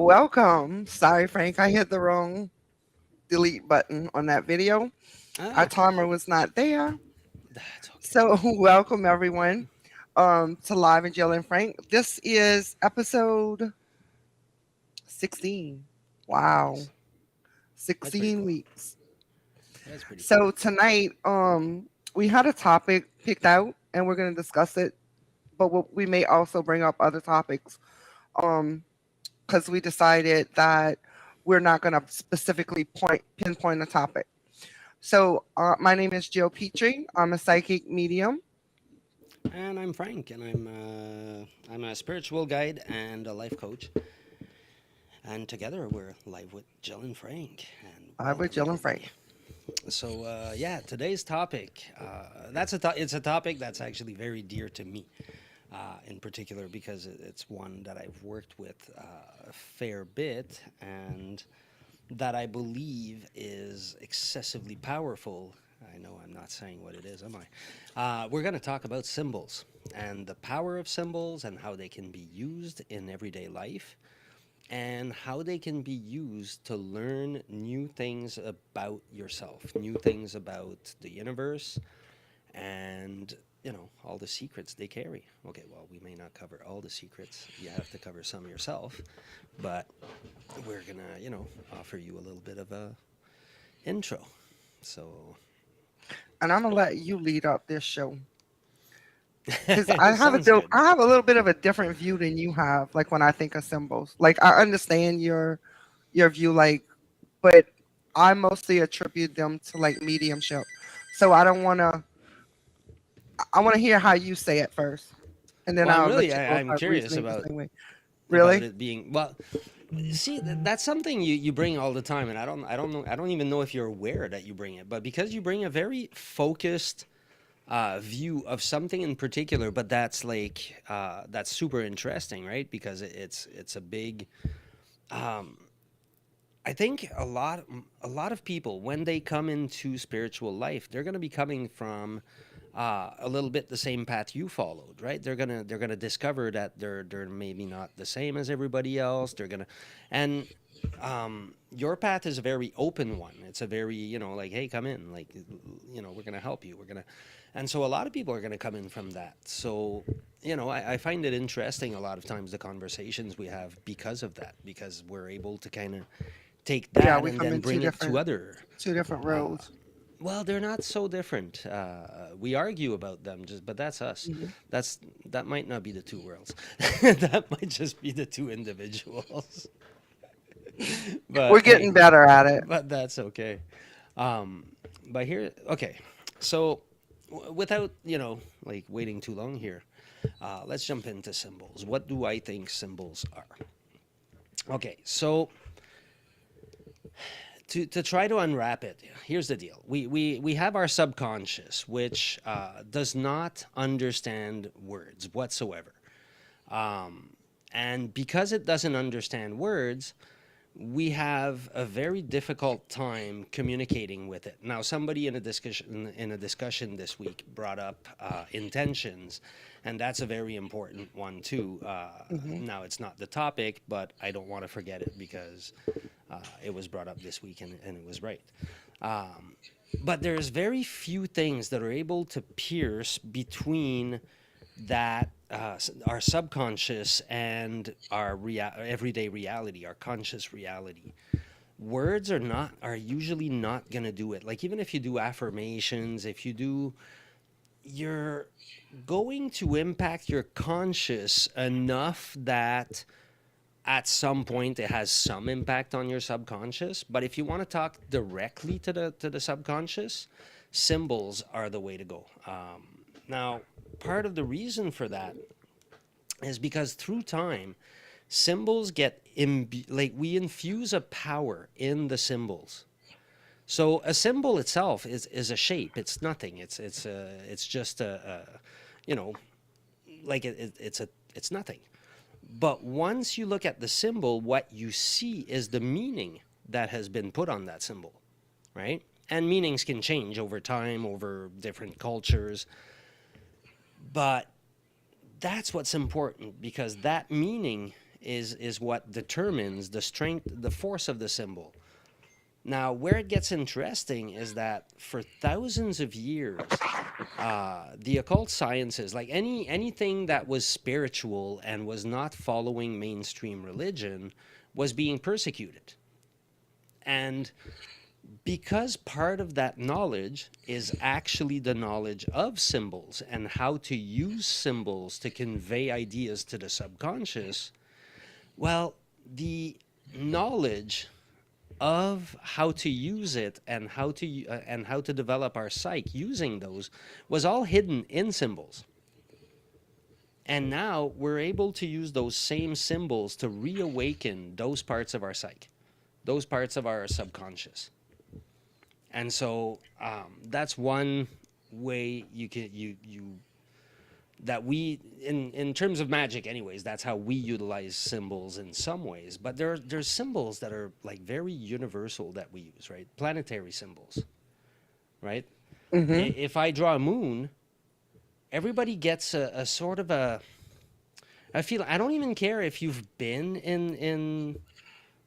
welcome. Sorry, Frank, I hit the wrong delete button on that video. Our Ah, timer was not there. that's okay. So, welcome everyone to Live and Jill and Frank. This is episode 16. Wow, Nice. That's pretty 16 cool. weeks. That's pretty cool. So, tonight we had a topic picked out and we're going to discuss it, but we may also bring up other topics um cuz we decided that we're not going to specifically pinpoint a topic. So, my name is Jill Petrie. I'm a psychic medium. And I'm Frank, and I'm a spiritual guide and a life coach. And together we're live with Jill and Frank. And I with welcome Jill and everybody. Frank. So yeah, today's topic. It's a topic that's actually very dear to me, in particular because it's one that I've worked with a fair bit, and that I believe is excessively powerful. I know I'm not saying what it is, am I? We're going to talk about symbols and the power of symbols and how they can be used in everyday life and how they can be used to learn new things about yourself, new things about the universe, and all the secrets they carry. Okay, well, we may not cover all the secrets. You have to cover some yourself, but we're gonna offer you a little bit of a intro. So And I'm gonna let you lead up this show because I have sounds good. I have a little bit of a different view than you have. Like when I think of symbols, like I understand your view, like, but I mostly attribute them to like mediumship. So I don't want to. I want to hear how you say it first, and then Well, I'll let you go I'm start curious reasoning the same way. about Really? it being well. See, that's something you bring all the time, and I don't even know if you're aware that you bring it, but because you bring a very focused view of something in particular, but that's super interesting, right? Because it's a big. Um, I think a lot of people when they come into spiritual life, they're going to be coming from a little bit the same path you followed, right? They're gonna discover that they're maybe not the same as everybody else. They're gonna, and your path is a very open one. It's a very like, hey, come in, like we're gonna help you. We're gonna, and so a lot of people are gonna come in from that. So I find it interesting a lot of times the conversations we have because of that, because we're able to kind of take Yeah, that we and come then in bring it to other. two different Uh, roads. well, they're not so different. We argue about them, but that's us. Mhm. That's that might not be the two worlds. That might just be the two individuals. We're But getting hey, better at it. but that's okay. But here, okay. So, without like waiting too long here, let's jump into symbols. What do I think symbols are? Okay, so to try to unwrap it, here's the deal. We have our subconscious, which does not understand words whatsoever. And because it doesn't understand words, we have a very difficult time communicating with it. Now, somebody in a discussion this week brought up intentions, and that's a very important one too. Hmm. Now, it's not the topic, but I don't want to forget it because it was brought up this week and it was right. Um, but there's very few things that are able to pierce between that our subconscious and our everyday reality, our conscious reality. Words are usually not going to do it. Like even if you do affirmations, if you do, you're going to impact your conscious enough that at some point it has some impact on your subconscious. But if you want to talk directly to the subconscious, symbols are the way to go. Now, part of the reason for that is because through time, symbols get like we infuse a power in the symbols. So a symbol itself is a shape. It's nothing. It's just a you know like it's nothing. But once you look at the symbol, what you see is the meaning that has been put on that symbol, right? And meanings can change over time, over different cultures. But that's what's important because that meaning is what determines the strength, the force of the symbol. Now, where it gets interesting is that for thousands of years, the occult sciences, like anything that was spiritual and was not following mainstream religion, was being persecuted. And because part of that knowledge is actually the knowledge of symbols and how to use symbols to convey ideas to the subconscious, well, the knowledge of how to use it and how to develop our psyche using those was all hidden in symbols. And now we're able to use those same symbols to reawaken those parts of our psyche, those parts of our subconscious. And so that's one way you can you that we in terms of magic anyways, that's how we utilize symbols in some ways. But there's symbols that are like very universal that we use, right? Planetary symbols, right? Mm-hmm. If I draw a moon, everybody gets a sort of a, I feel, I don't even care if you've been in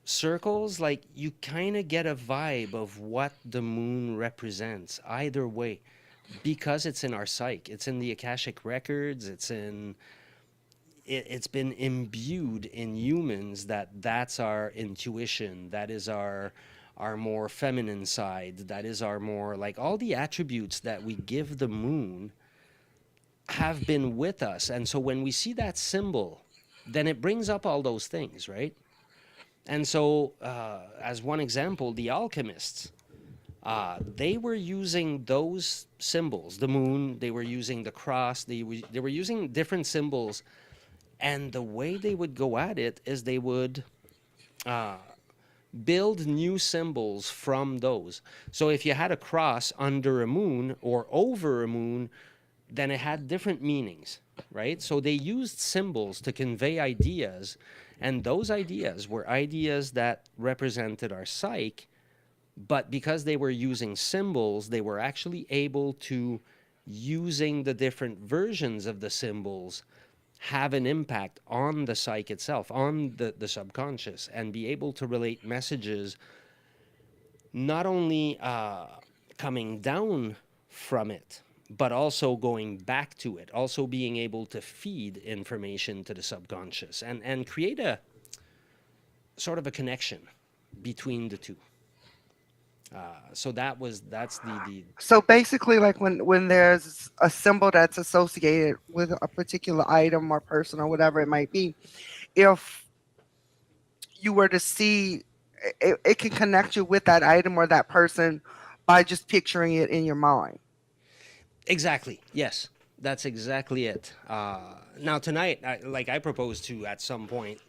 circles, like you kind of get a vibe of what the moon represents either way, because it's in our psyche, it's in the akashic records, it's been imbued in humans that that's our intuition, that is our more feminine side, that is our more, like, all the attributes that we give the moon have been with us. And so when we see that symbol, then it brings up all those things, right? And so, as one example, the alchemists, they were using those symbols, the moon, they were using the cross, they were using different symbols. And the way they would go at it is they would build new symbols from those. So if you had a cross under a moon or over a moon, then it had different meanings, right? So they used symbols to convey ideas, and those ideas were ideas that represented our psyche, but because they were using symbols, they were actually able to, using the different versions of the symbols, have an impact on the psyche itself, on the subconscious, and be able to relate messages not only coming down from it, but also going back to it, also being able to feed information to the subconscious and create a sort of a connection between the two. So that's the So basically, like when there's a symbol that's associated with a particular item or person or whatever it might be, if you were to see, it can connect you with that item or that person by just picturing it in your mind. exactly, yes, that's exactly it. Now tonight, I propose to at some point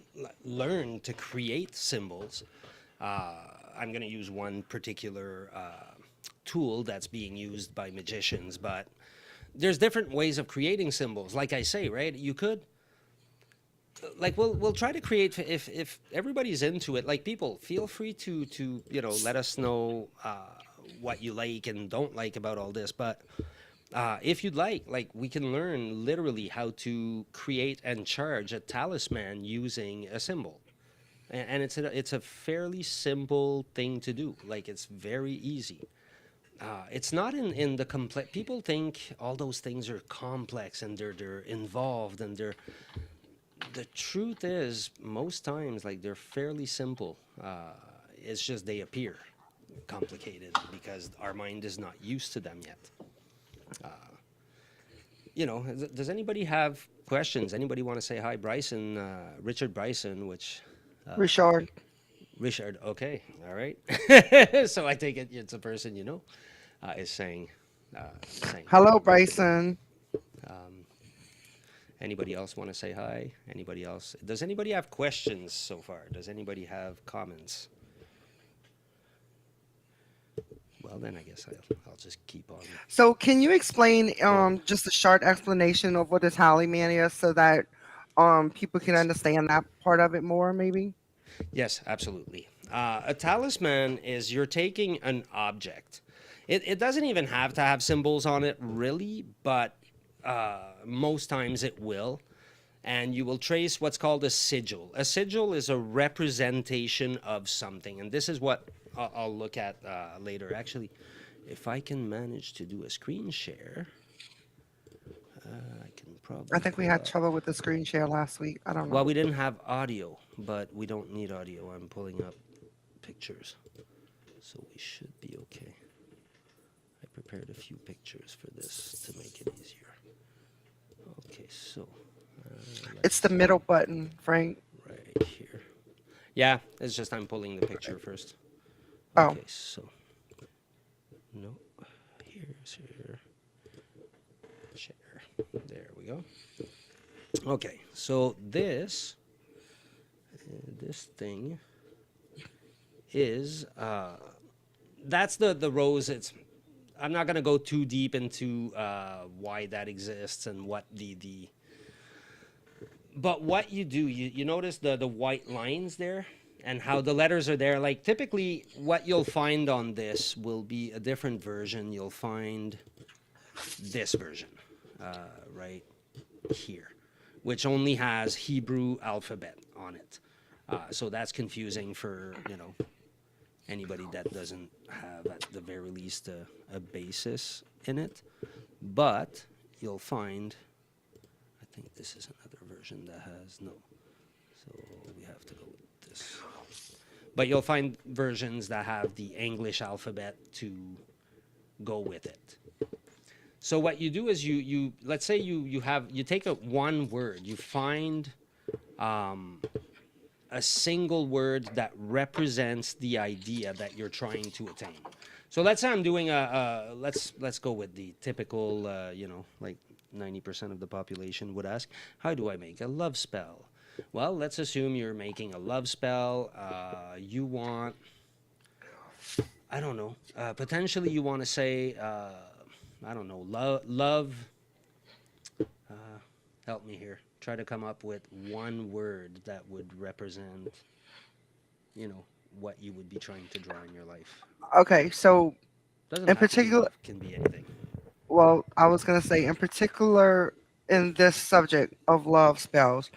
learn to create symbols. I'm going to use one particular tool that's being used by magicians, but there's different ways of creating symbols. Like I say, right? You could, like, we'll try to create, if everybody's into it. Like, people, feel free to let us know what you like and don't like about all this. But if you'd like, we can learn literally how to create and charge a talisman using a symbol. And it's a fairly simple thing to do. Like, it's very easy. It's not in the complex. People think all those things are complex and they're involved, and they're. The truth is, most times, like, they're fairly simple. It's just they appear complicated because our mind is not used to them yet. Does anybody have questions? Anybody want to say hi? Bryson, Richard Bryson, which Richard. Richard. Okay, all right. So I take it it's a person is saying Hello, hello. Bryson. Um, Anybody else want to say hi? Anybody else? Does anybody have questions so far? Does anybody have comments? Well, then I guess I'll just keep on So, can you explain going. just a short explanation of what a tally is so that people can understand that part of it more, maybe? Yes, absolutely. A talisman is, you're taking an object. It doesn't even have to have symbols on it, really, but most times it will. and you will trace what's called a sigil. A sigil is a representation of something, and this is what I'll look at later. Actually, if I can manage to do a screen share, I can I probably think we pull had up. trouble with the screen share last week. I don't Well, know. we didn't have audio, but we don't need audio. I'm pulling up pictures, so we should be okay. I prepared a few pictures for this to make it easier. Okay, so It's the let's middle button, Frank. right here. Yeah, it's just I'm pulling the picture first. Oh, Okay, so no, here's here. Share. There we go. Okay, so this thing is that's the rose. It's I'm not gonna go too deep into why that exists and what the but what you do, you notice the white lines there and how the letters are there. Like typically, what you'll find on this will be a different version. You'll find this version right here, which only has Hebrew alphabet on it. So that's confusing for anybody that doesn't have at the very least a basis in it. But you'll find, I think this is another version that has no. So we have to go with this. But you'll find versions that have the English alphabet to go with it. So what you do is you let's say you take a one word, you find a single word that represents the idea that you're trying to attain. So let's say I'm doing let's go with the typical like 90% of the population would ask, how do I make a love spell? Well, let's assume you're making a love spell. You want, I don't know, potentially you want to say, I don't know, love. Help me here. Try to come up with one word that would represent, what you would be trying to draw in your life. okay. So Doesn't in have to be particular, love, can be anything. well, I was gonna say in particular in this subject of love spells,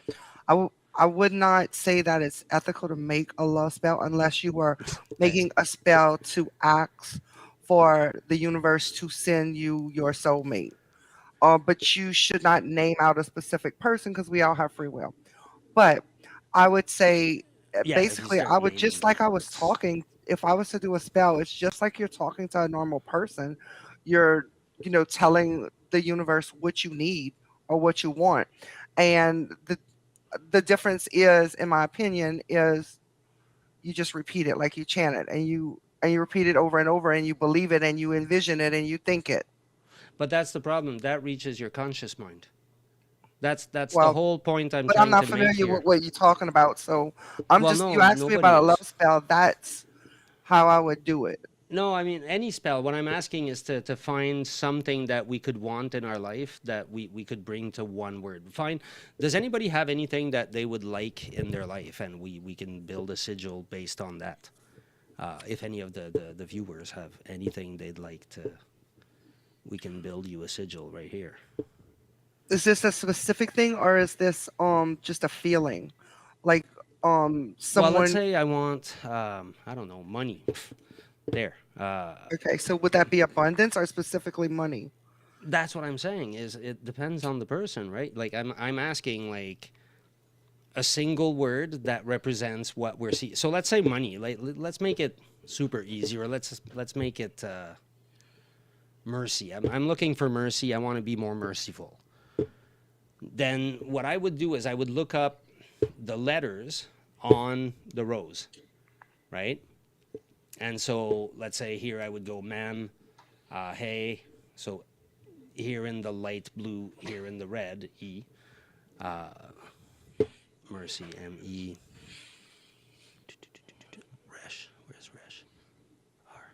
I would not say that it's ethical to make a love spell unless you were Okay. making a spell to ask for the universe to send you your soulmate. But you should not name out a specific person because we all have free will. But I would say, Yeah, if you basically, I start would naming just like I people, was it's talking. If I was to do a spell, it's just like you're talking to a normal person. You're, telling the universe what you need or what you want, and the difference is, in my opinion, is you just repeat it like you chant it, and you repeat it over and over, and you believe it, and you envision it, and you think it. but that's the problem. That reaches your conscious mind. That's the Well, whole point I'm but I'm trying not to make familiar with here. what you're talking about. So Well, you no, asked me nobody about a love is. spell. That's how I would do it. No, I mean any spell. What I'm asking is to find something that we could want in our life that we could bring to one word. Fine. Does anybody have anything that they would like in their life, and we can build a sigil based on that? If any of the viewers have anything they'd like to, we can build you a sigil right here. Is this a specific thing or is this just a feeling? Like Well, let's someone say I want, I don't know, money. There. okay, so would that be abundance or specifically money? That's what I'm saying. Is it depends on the person, right? Like I'm asking like a single word that represents what we're seeing. So let's say money. Like let's make it super easy, or let's make it mercy. I'm looking for mercy. I want to be more merciful. Then what I would do is I would look up the letters on the rose, right? And so let's say here I would go mem, hey. So here in the light blue, here in the red, E, mercy, M-E, resh. Where's resh? R.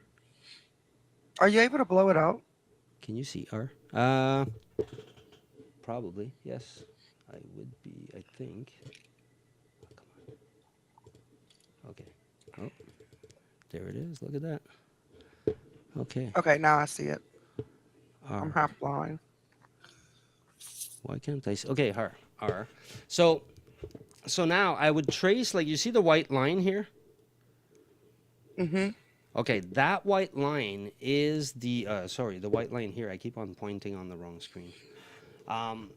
Are you able to blow it out? Can you see R? Probably, yes. I would be, I think. Oh, come on. Okay. Oh, there it is. Look at that. Okay. Okay, now I see it. I'm R. half blind. Why can't I see? Okay, R. So so now I would trace, like, you see the white line here? Mm-hmm. Okay, that white line is the sorry, the white line here. I keep on pointing on the wrong screen. Um,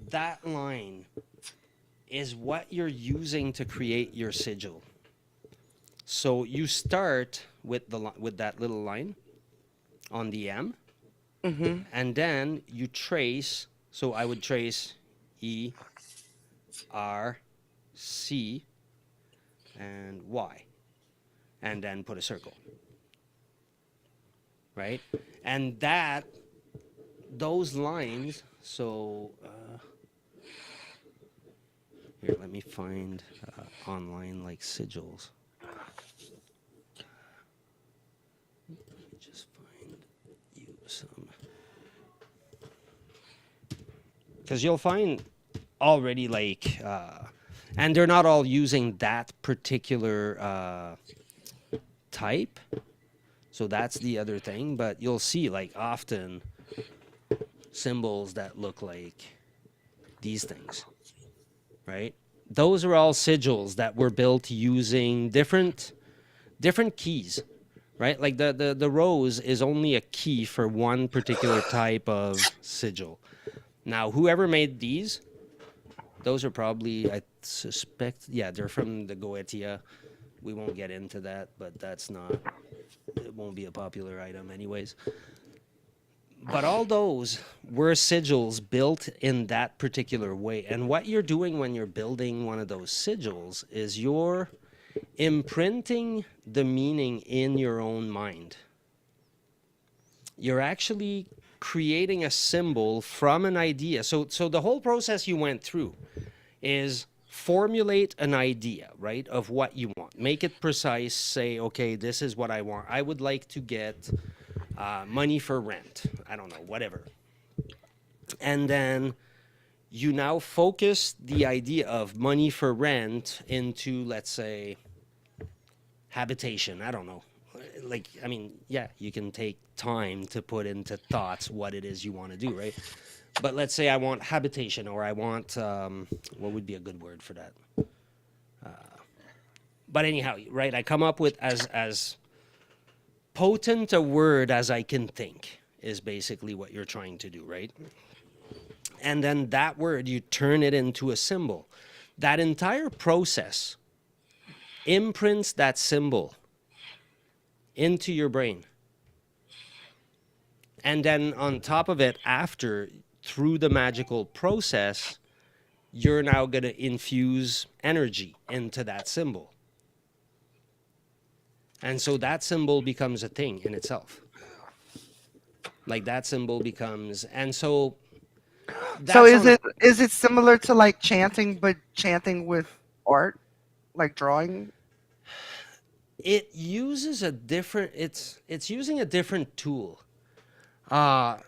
that line is what you're using to create your sigil. So you start with with that little line on the M, Mm-hmm. and then you trace. So I would trace E, R, C, and Y, and then put a circle, right? And those lines. So here, let me find online like sigils. Let me just find you some, because you'll find already like, and they're not all using that particular type. So that's the other thing. But you'll see like often symbols that look like these things, right? Those are all sigils that were built using different keys, right? Like the rose is only a key for one particular type of sigil. Now, whoever made those are probably, I suspect, yeah, they're from the Goetia. We won't get into that, but it won't be a popular item anyways. But all those were sigils built in that particular way. And what you're doing when you're building one of those sigils is you're imprinting the meaning in your own mind. You're actually creating a symbol from an idea. So the whole process you went through is formulate an idea, right, of what you want. Make it precise. Say, okay, this is what I want. I would like to get money for rent. I don't know, whatever. And then you now focus the idea of money for rent into, let's say, habitation. I don't know. Like, I mean, yeah, you can take time to put into thoughts what it is you want to do, right? But let's say I want habitation, or I want, what would be a good word for that? But anyhow, right, I come up with as potent a word as I can think is basically what you're trying to do, right? And then that word, you turn it into a symbol. That entire process imprints that symbol into your brain. And then on top of it, after, through the magical process, you're now going to infuse energy into that symbol. And so that symbol becomes a thing in itself. Like that symbol becomes, and so So that's on. is it similar to like chanting, but chanting with art, like drawing? It uses a different. It's using a different tool. Uh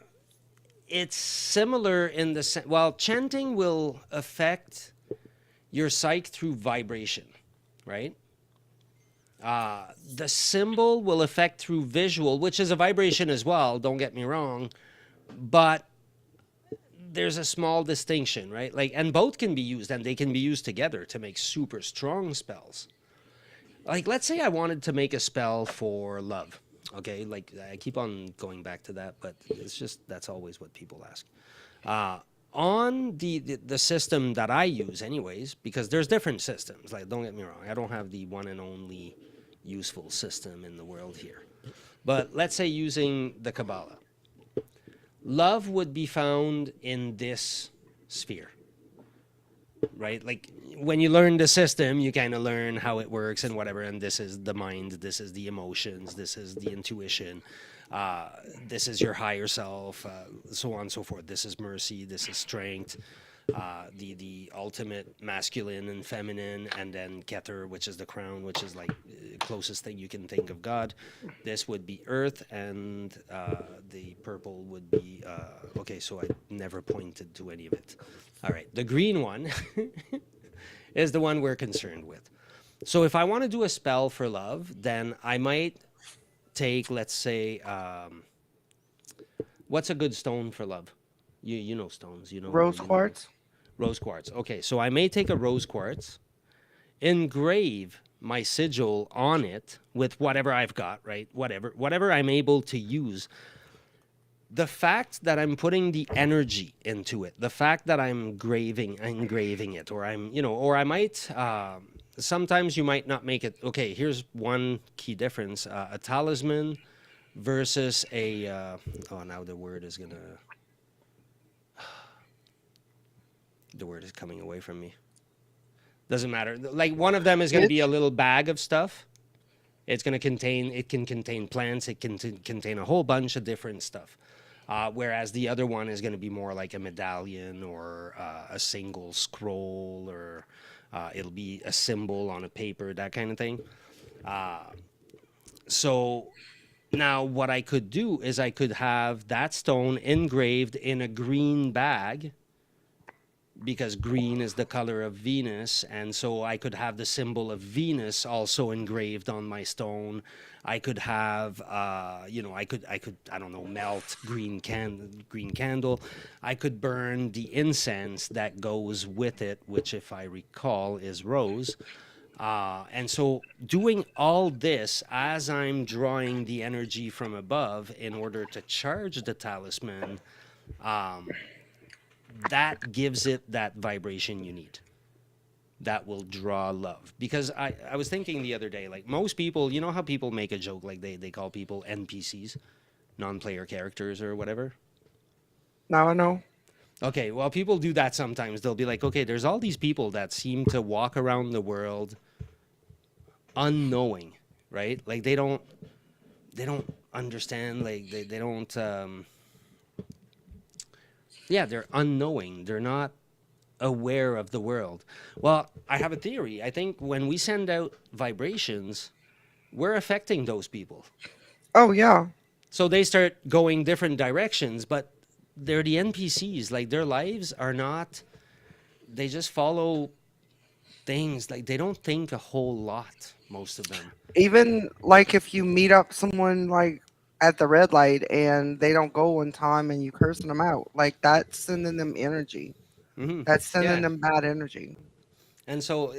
it's similar in the sense. Well, chanting will affect your psyche through vibration, right? The symbol will affect through visual, which is a vibration as well. Don't get me wrong, but there's a small distinction, right? Like, and both can be used, and they can be used together to make super strong spells. Like, let's say I wanted to make a spell for love. Okay, like I keep on going back to that, but it's just that's always what people ask. On the system that I use, anyways, because there's different systems. Like, don't get me wrong, I don't have the one and only useful system in the world here. But let's say using the Kabbalah, love would be found in this sphere, right? Like when you learn the system, you kind of learn how it works and whatever. And this is the mind, this is the emotions, this is the intuition, this is your higher self, so on and so forth. This is mercy, this is strength, the ultimate masculine and feminine, and then Keter, which is the crown, which is like closest thing you can think of God. This would be earth, and the purple would be okay. So I never pointed to any of it. All right, the green one is the one we're concerned with. So if I want to do a spell for love, then I might take, let's say, what's a good stone for love? You know stones. Rose You know quartz. rose quartz. Okay, so I may take a rose quartz, engrave my sigil on it with whatever I've got, right? Whatever I'm able to use. The fact that I'm putting the energy into it, the fact that I'm engraving it, or or I might. Sometimes you might not make it. Okay, here's one key difference: a talisman versus a. Oh, now the word is coming away from me. Doesn't matter. Like one of them is going to be a Itch. little bag of stuff. It can contain plants. It can contain a whole bunch of different stuff. Whereas the other one is going to be more like a medallion or a single scroll, or it'll be a symbol on a paper, that kind of thing. So now what I could do is I could have that stone engraved in a green bag, because green is the color of Venus, and so I could have the symbol of Venus also engraved on my stone. I could have, I don't know, melt green candle. I could burn the incense that goes with it, which, if I recall, is rose. And so, doing all this as I'm drawing the energy from above in order to charge the talisman, that gives it that vibration you need, that will draw love. Because I was thinking the other day, like most people, you know how people make a joke, like they call people NPCs, non-player characters or whatever. Now I know. Okay, well, people do that sometimes. They'll be like, okay, there's all these people that seem to walk around the world unknowing, right? Like they don't understand, like they don't yeah, they're unknowing. They're not aware of the world. Well, I have a theory. I think when we send out vibrations, we're affecting those people. Oh yeah. So they start going different directions, but they're the NPCs. Like their lives are not, they just follow things. Like they don't think a whole lot, most of them. Even like if you meet up someone like at the red light and they don't go in time and you cursing them out, like that's sending them energy. That's sending Yeah. them bad energy. And so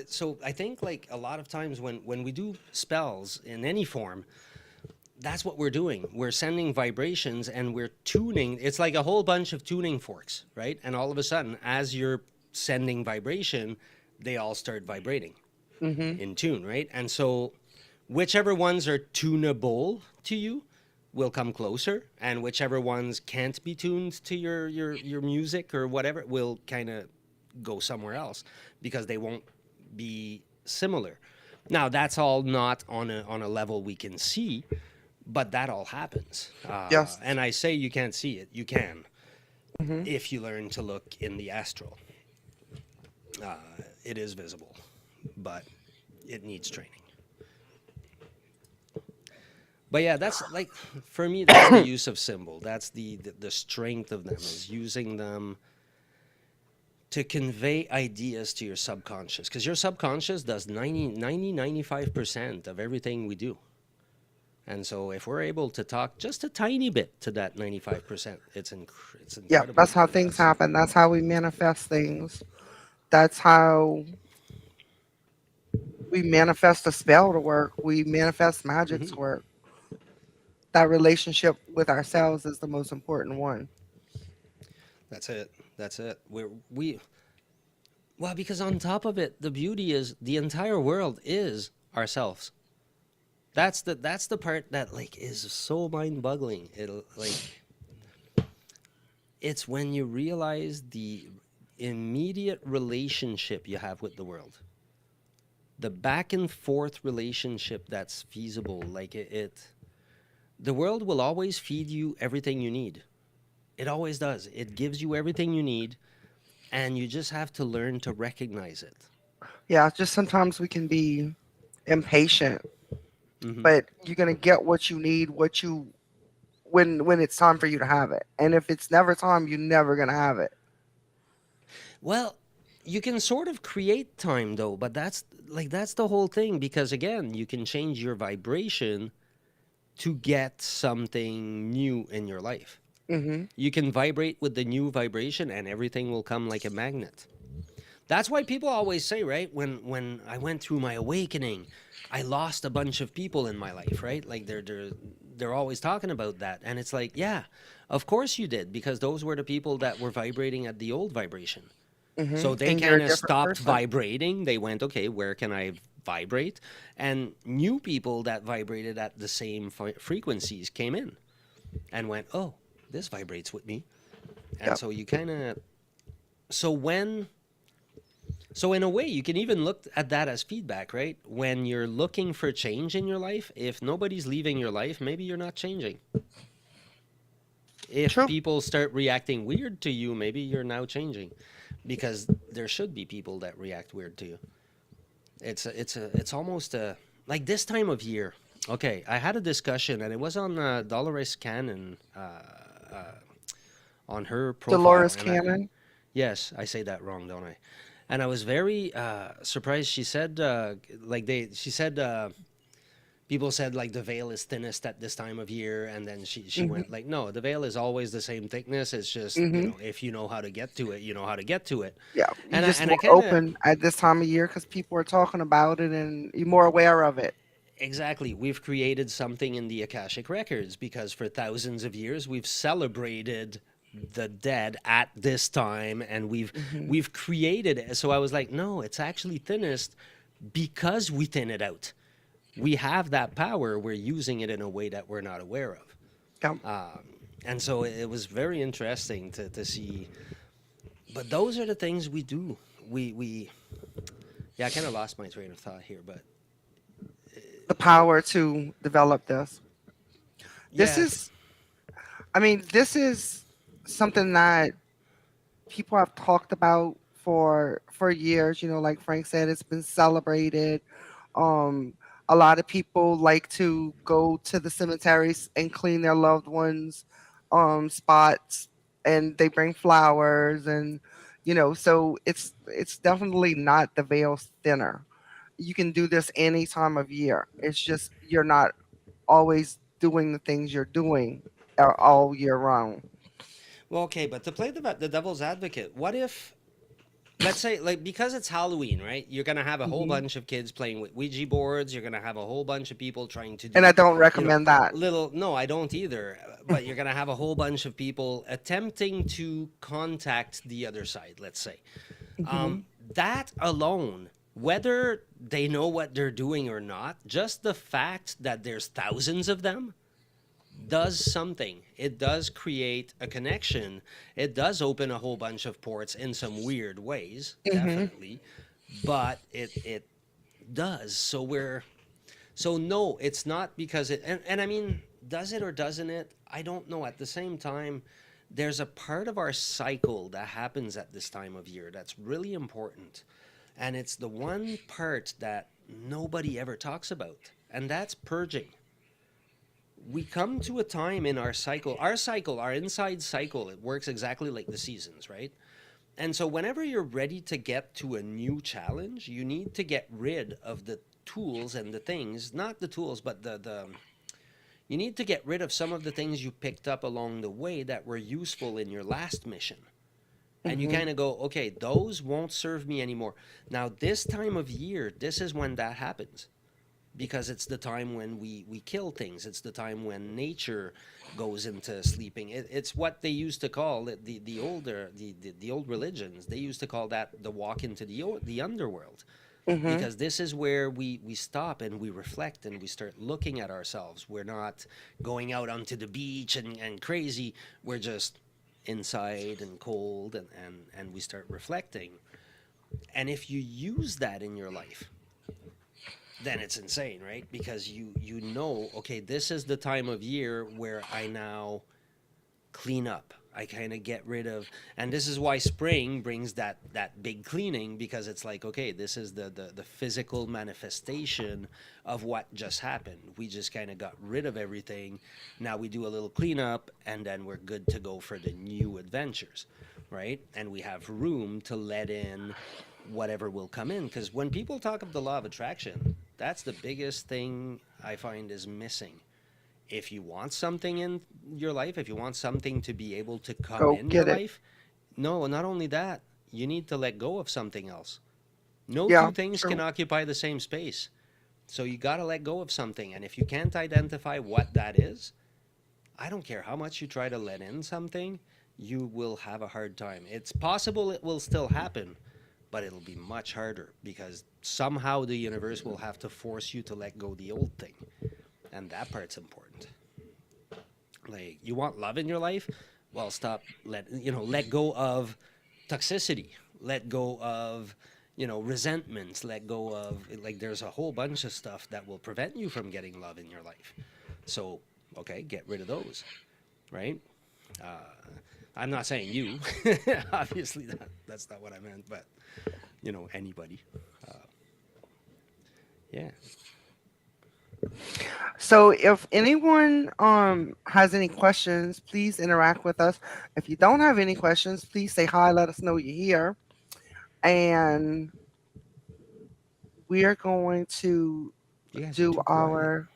I think like a lot of times when we do spells in any form, that's what we're doing. We're sending vibrations and we're tuning. It's like a whole bunch of tuning forks, right? And all of a sudden, as you're sending vibration, they all start vibrating Hmm. in tune, right? And so, whichever ones are tunable to you will come closer, and whichever ones can't be tuned to your music or whatever will kind of go somewhere else, because they won't be similar. Now, that's all not on a level we can see, but that all happens. Yes. And I say you can't see it. You can, Hmm. if you learn to look in the astral. Uh, it is visible, but it needs training. But yeah, that's like, for me, that's the use of symbol. That's the strength of them, is using them to convey ideas to your subconscious, because your subconscious does 95% of everything we do. And so if we're able to talk just a tiny bit to that 95%, it's Yeah, incredible that's how for things us. happen. That's how we manifest things. That's how we manifest a spell to work. We manifest magic Hmm. to work. That relationship with ourselves is the most important one. That's it. That's it. We Well, because on top of it, the beauty is the entire world is ourselves. That's the part that like is so mind-boggling. It'll like It's when you realize the immediate relationship you have with the world. The back and forth relationship that's feasible. Like the world will always feed you everything you need. It always does. It gives you everything you need, and you just have to learn to recognize it. Yeah, just sometimes we can be impatient, Hmm. but you're gonna get what you need, what you when it's time for you to have it. And if it's never time, you're never gonna have it. Well, you can sort of create time though, but that's the whole thing, because again, you can change your vibration to get something new in your life. Mhm. You can vibrate with the new vibration and everything will come like a magnet. That's why people always say, right? When I went through my awakening, I lost a bunch of people in my life, right? Like they're always talking about that, and it's like, yeah, of course you did, because those were the people that were vibrating at the old vibration. So Mhm. they And you're kind a of different stopped person. vibrating. They went, okay, where can I vibrate? And new people that vibrated at the same frequencies came in and went, oh, this vibrates with me. And Yep. so you kind of, so when so in a way, you can even look at that as feedback, right? When you're looking for change in your life, if nobody's leaving your life, maybe you're not changing. If True. people start reacting weird to you, maybe you're now changing, because there should be people that react weird to you. It's almost a like this time of year. Okay, I had a discussion and it was on Dolores Cannon on her profile, Dolores and I Cannon. yes, I say that wrong, don't I? And I was very surprised. She said, she said, people said like the veil is thinnest at this time of year, and then she went Mhm. like, no, the veil is always the same thickness. It's just, Mhm. if you know how to get to it, you know how to get to it. Yeah. You're And I just and I more kind of open at this time of year because people are talking about it and you're more aware of it. exactly, we've created something in the Akashic records because for thousands of years we've celebrated the dead at this time, and Mhm. we've created it. So I was like, no, it's actually thinnest because we thin it out. We have that power. We're using it in a way that we're not aware of. Yep. And so it was very interesting to see. But those are the things we do. We yeah, I kind of lost my train of thought here, but The power to develop this. This yeah. is, I mean, this is something that people have talked about for years. You know, like Frank said, it's been celebrated. Um, a lot of people like to go to the cemeteries and clean their loved ones' spots, and they bring flowers, and so it's definitely not the veil thinner. You can do this any time of year. It's just you're not always doing the things you're doing all year round. Well, okay, but to play the devil's advocate, what if, let's say, like, because it's Halloween, right? You're gonna have a whole Hmm. bunch of kids playing with Ouija boards. You're gonna have a whole bunch of people trying to And I do, don't you know, recommend that. little. No, I don't either. But you're gonna have a whole bunch of people attempting to contact the other side. Let's say Hmm. that alone, whether they know what they're doing or not, just the fact that there's thousands of them does something. It does create a connection. It does open a whole bunch of ports in some weird ways, Hmm. definitely. But it does. So no, it's not because and I mean, does it or doesn't it? I don't know. At the same time, there's a part of our cycle that happens at this time of year that's really important. And it's the one part that nobody ever talks about. And that's purging. We come to a time in our cycle, our inside cycle, it works exactly like the seasons, right? And so whenever you're ready to get to a new challenge, you need to get rid of the tools and the things, not the tools, but the you need to get rid of some of the things you picked up along the way that were useful in your last mission. And you Hmm. kind of go, okay, those won't serve me anymore. Now, this time of year, this is when that happens, because it's the time when we kill things. It's the time when nature goes into sleeping. It's what they used to call it, the old religions. They used to call that the walk into the underworld, Hmm. because this is where we stop and we reflect and we start looking at ourselves. We're not going out onto the beach and crazy. We're just inside and cold, and we start reflecting. And if you use that in your life, then it's insane, right? Because you know, okay, this is the time of year where I now clean up. I kind of get rid of, and this is why spring brings that big cleaning, because it's like, okay, this is the physical manifestation of what just happened. We just kind of got rid of everything. Now we do a little cleanup, and then we're good to go for the new adventures, right? And we have room to let in whatever will come in, because when people talk of the law of attraction, that's the biggest thing I find is missing If you want something in your life, if you want something to be able to come Go in your get it. life, no, not only that, you need to let go of something else. No Yeah, two things can true. occupy the same space. So you got to let go of something. And if you can't identify what that is, I don't care how much you try to let in something, you will have a hard time. It's possible it will still happen, but it'll be much harder because somehow the universe will have to force you to let go the old thing. And that part's important. Like you want love in your life, well, let go of toxicity, let go of resentments, let go of like there's a whole bunch of stuff that will prevent you from getting love in your life. So okay, get rid of those, right? I'm not saying you. Obviously that's not what I meant, but anybody. Yeah. So if anyone has any questions, please interact with us. If you don't have any questions, please say hi, let us know you're here. And we are going to You guys are do too quiet. our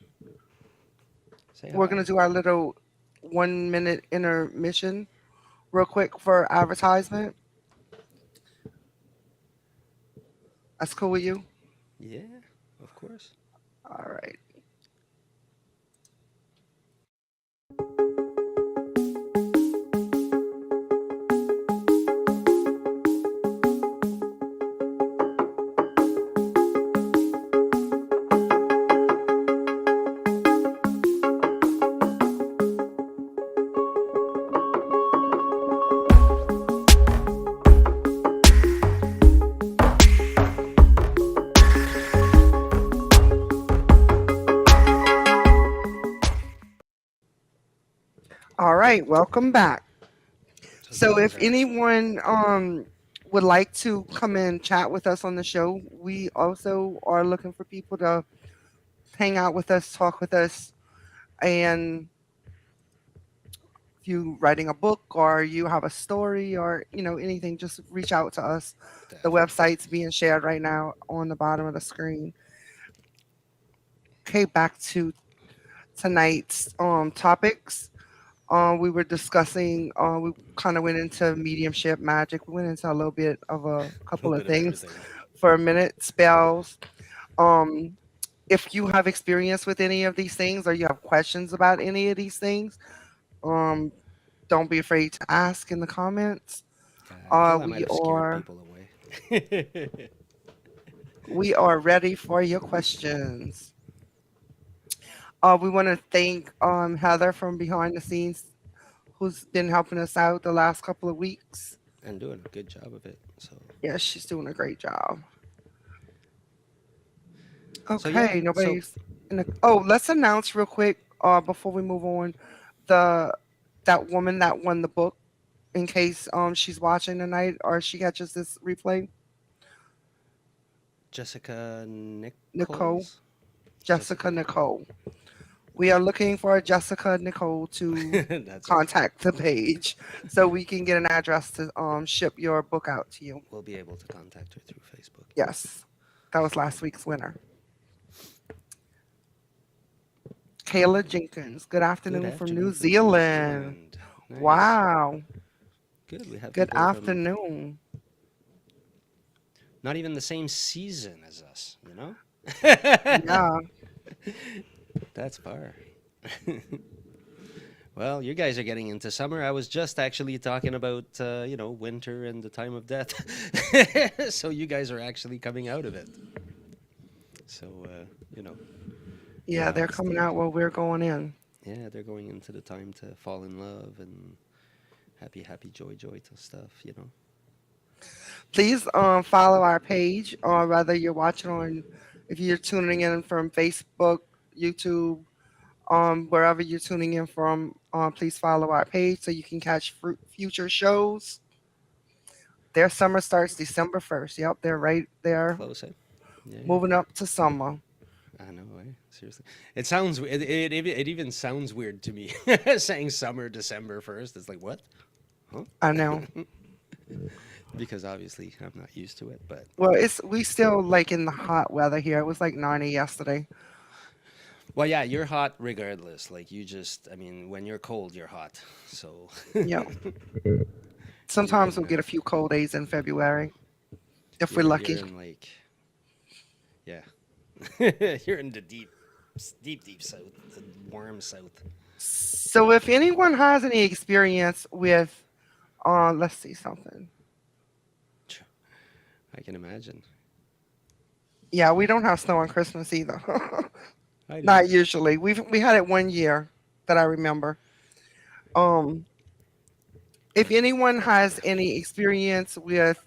Say we're going hi. to do our little 1 minute intermission real quick for advertisement. That's cool with you? Yeah, of course. All right. All right, welcome back. So you So guys if are actually anyone would like to come and chat with us on the show, we also are looking for people to hang out with us, talk with us, and if you writing a book or you have a story or anything, just reach out to us. The definitely. website's being shared right now on the bottom of the screen. Okay, back to tonight's topics. We were discussing. We kind of went into mediumship, magic. We went into a little bit of a A little couple of bit of things everything. for a minute. Spells. Um, if you have experience with any of these things or you have questions about any of these things, um, don't be afraid to ask in the comments. Yeah, I feel I might We have scared are people away. we are ready for your questions. We want to thank Heather from behind the scenes, who's been helping us out the last couple of weeks. And doing a good job of it. So Yeah, she's doing a great job. yeah. Okay, So nobody's in the. Oh, let's announce real quick before we move on the that woman that won the book in case she's watching tonight or she catches this replay. Jessica Nicole, Nichols. Jessica Jessica Nicole. Nicole. We are looking for Jessica Nicole to That's okay. contact the page so we can get an address to ship your book out to you. We'll be able to contact her through Facebook. Yes, that was last week's winner. Kayla Jenkins. Good Good afternoon from New afternoon from New Zealand. Zealand. Nice. Wow. Good. We have Good people from afternoon. not even the same season as us, Yeah. That's far. Well, you guys are getting into summer. I was just actually talking about, winter and the time of death. So you guys are actually coming out of it. So, Yeah, yeah, they're it's coming the, out while we're going in. yeah, they're going into the time to fall in love and happy, happy, joy, joy to stuff. Please follow our page or whether you're watching on if you're tuning in from Facebook, YouTube, wherever you're tuning in from, please follow our page so you can catch future shows. Their summer starts December 1st. Yep, they're right there, Close, eh? Yeah, yeah. moving up to summer. I know, eh? Seriously. It even sounds weird to me saying summer December 1st. It's like, what? Huh? I know. Because obviously I'm not used to it, but Well, we still like in the hot weather here. It was like 90 yesterday. Well, yeah, you're hot regardless. Like you just, I mean, when you're cold, you're hot. So Yeah. you Sometimes can, we'll get a few cold days in February if we're you're lucky. in like, yeah, you're in the deep south, the warm south. So if anyone has any experience with, let's see something. I can imagine. Yeah, we don't have snow on Christmas either. I do. Not usually. We had it one year that I remember. Um, if anyone has any experience with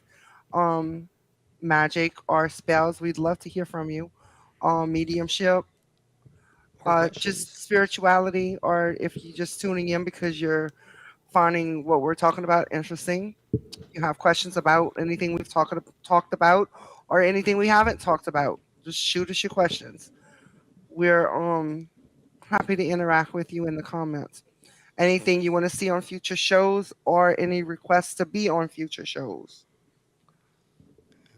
um magic or spells, we'd love to hear from you. Mediumship, More just questions? spirituality, or if you're just tuning in because you're finding what we're talking about interesting. You have questions about anything we've talked about or anything we haven't talked about. Just shoot us your questions. We're happy to interact with you in the comments. Anything you want to see on future shows or any requests to be on future shows,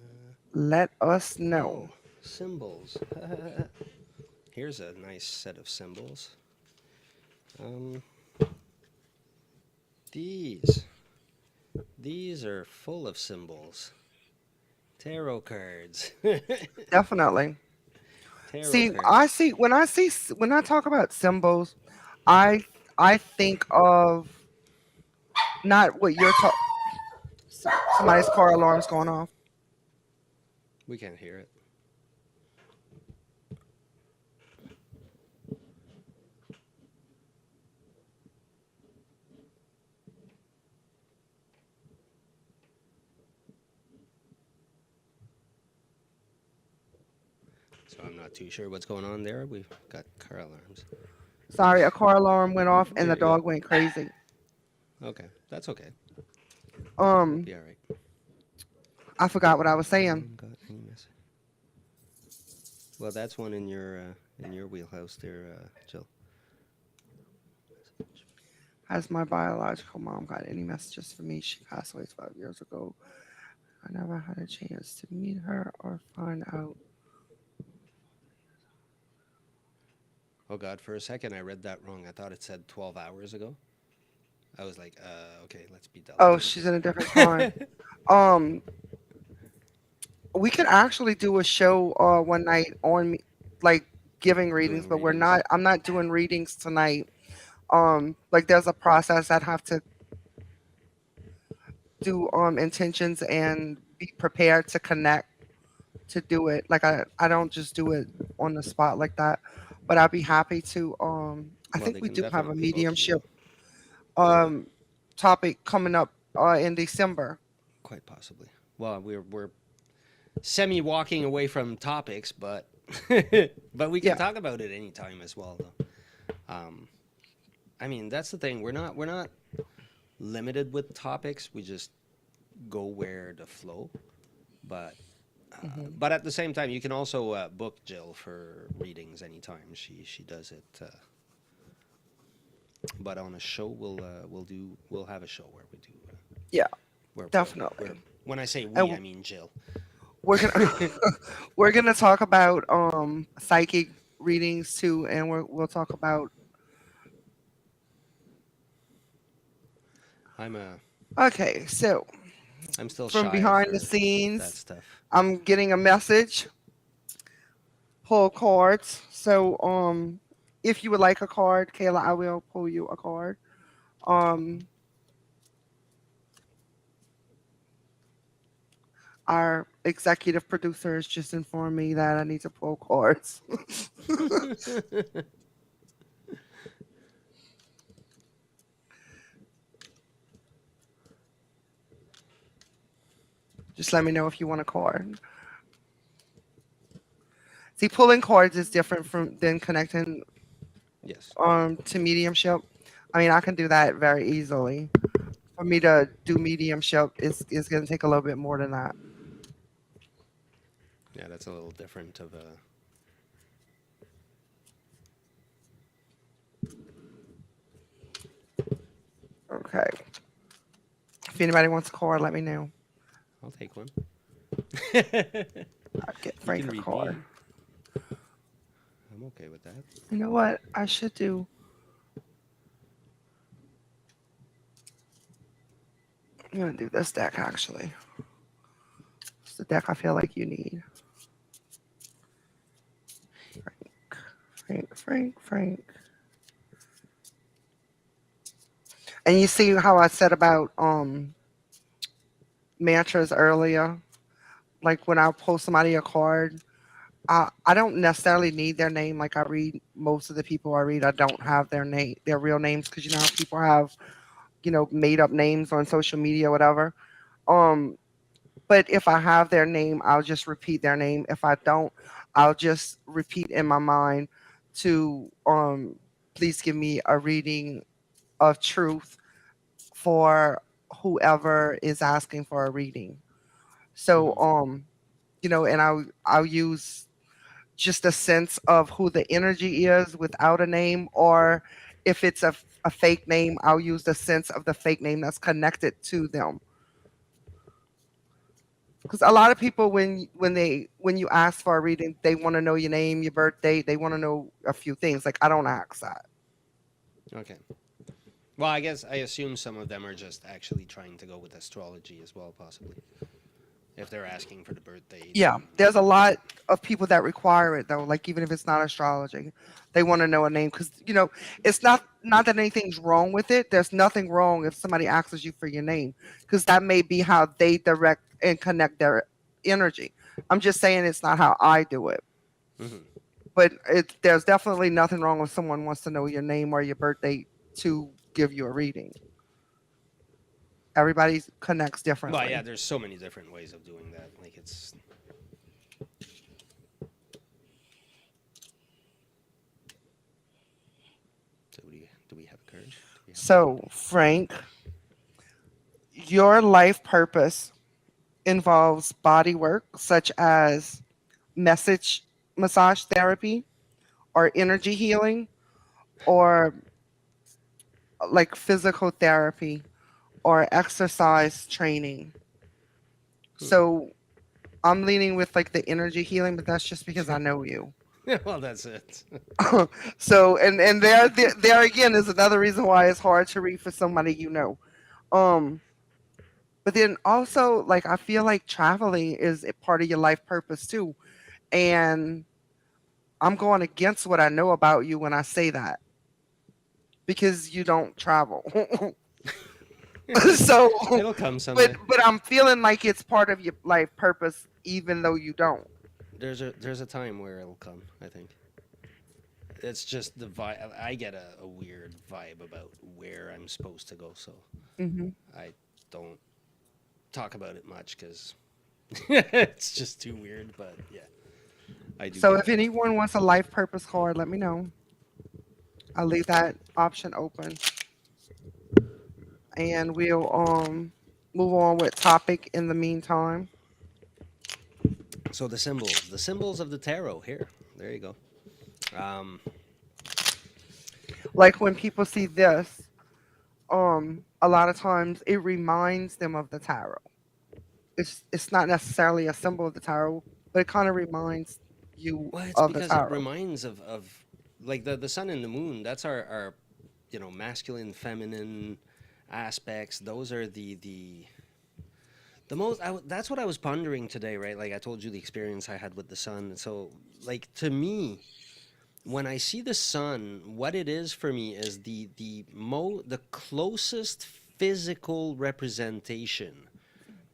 Uh, let us know. oh, symbols. Here's a nice set of symbols. Um, these. These are full of symbols. Tarot cards. Definitely. Tarot See, I cards. see when I talk about symbols, I I think of not what you're talking. Somebody's car alarm's going off. We can't hear it. So I'm not too sure what's going on there. We've got car alarms. Sorry, a car alarm went off and the There you go. dog went crazy. Okay, that's okay. We'll Um, be all right. I forgot what I was saying. Anyone got any message? Well, that's one in your wheelhouse there, Jill. Has my biological mom got any messages for me? She passed away 12 years ago. I never had a chance to meet her or find out. Oh God, for a second I read that wrong. I thought it said 12 hours ago. I was like, okay, let's be Oh, delicate she's here. in a different time. Um, we could actually do a show one night on like giving readings, Doing but we're readings. not. I'm not doing readings tonight. Like there's a process I'd have to do intentions and be prepared to connect to do it. Like I don't just do it on the spot like that. But I'd be happy to I Well, think they we can do have a definitely book you. mediumship um topic coming up in December. Quite possibly. Well, we're semi walking away from topics, but but we can Yeah. talk about it anytime as well, though. Um, I mean, that's the thing. We're not limited with topics. We just go where the flow. But Hmm. but at the same time, you can also book Jill for readings anytime. She does it. But on a show, we'll have a show where we do Yeah, where definitely. when I say And we, I mean Jill. we're gonna we're gonna talk about psychic readings too, and we'll talk about. I'm a Okay, so I'm still from shy behind the for that scenes, stuff. I'm getting a message. Pull cards. So if you would like a card, Kayla, I will pull you a card. Um, our executive producer has just informed me that I need to pull cards. Just let me know if you want a card. See, pulling cards is different from than connecting Yes. to mediumship. I mean, I can do that very easily. For me to do mediumship, is going to take a little bit more than that. Yeah, that's a little different of a. Okay. If anybody wants a card, let me know. I'll take one. I'll get You Frank can a read card. me. I'm okay with that. You know what? I should do. I'm gonna do this deck actually. It's the deck I feel like you need. Frank. And you see how I said about mantras earlier? Like when I post somebody a card, I don't necessarily need their name. Like I read most of the people I read, I don't have their name, their real names, because you know how people have made up names on social media, whatever. Um, but if I have their name, I'll just repeat their name. If I don't, I'll just repeat in my mind to please give me a reading of truth for whoever is asking for a reading. So Hmm. and I'll use just a sense of who the energy is without a name, or if it's a fake name, I'll use the sense of the fake name that's connected to them. Because a lot of people, when you ask for a reading, they want to know your name, your birth date, they want to know a few things. Like I don't ask that. Okay. Well, I guess I assume some of them are just actually trying to go with astrology as well, possibly. If they're asking for the birth date Yeah, and there's a lot of people that require it though. Like even if it's not astrology, they want to know a name because it's not that anything's wrong with it. There's nothing wrong if somebody asks you for your name because that may be how they direct and connect their energy. I'm just saying it's not how I do it, hmm. but there's definitely nothing wrong if someone wants to know your name or your birth date to give you a reading. Everybody connects Well, yeah, differently. there's so many different ways of doing that. Like it's so do we have a card? Do we have a card? So, Frank, your life purpose involves body work such as message massage therapy or energy healing or like physical therapy or exercise training. Hmm. So I'm leaning with like the energy healing, but that's just because I know you. Well, that's it. So and there again is another reason why it's hard to read for somebody you know. Um but then also like I feel like traveling is a part of your life purpose too. And I'm going against what I know about you when I say that because you don't travel. So, It'll come but someday. but I'm feeling like it's part of your life purpose, even though you don't. There's a time where it'll come. I think it's just the vibe. I get a weird vibe about where I'm supposed to go, so Hmm. I don't talk about it much because it's just too weird. But yeah, I do So get if that. anyone wants a life purpose card, let me know. I'll leave that option open, and we'll move on with topic in the meantime. So the symbols of the tarot. Here, there you go. Um, Like when people see this, a lot of times it reminds them of the tarot. It's not necessarily a symbol of the tarot, but it kind of reminds you well, it's of the because it tarot. reminds of like the sun and the moon. That's our masculine, feminine aspects. Those are the most. That's what I was pondering today, right? Like I told you the experience I had with the sun. So like to me, when I see the sun, what it is for me is the closest physical representation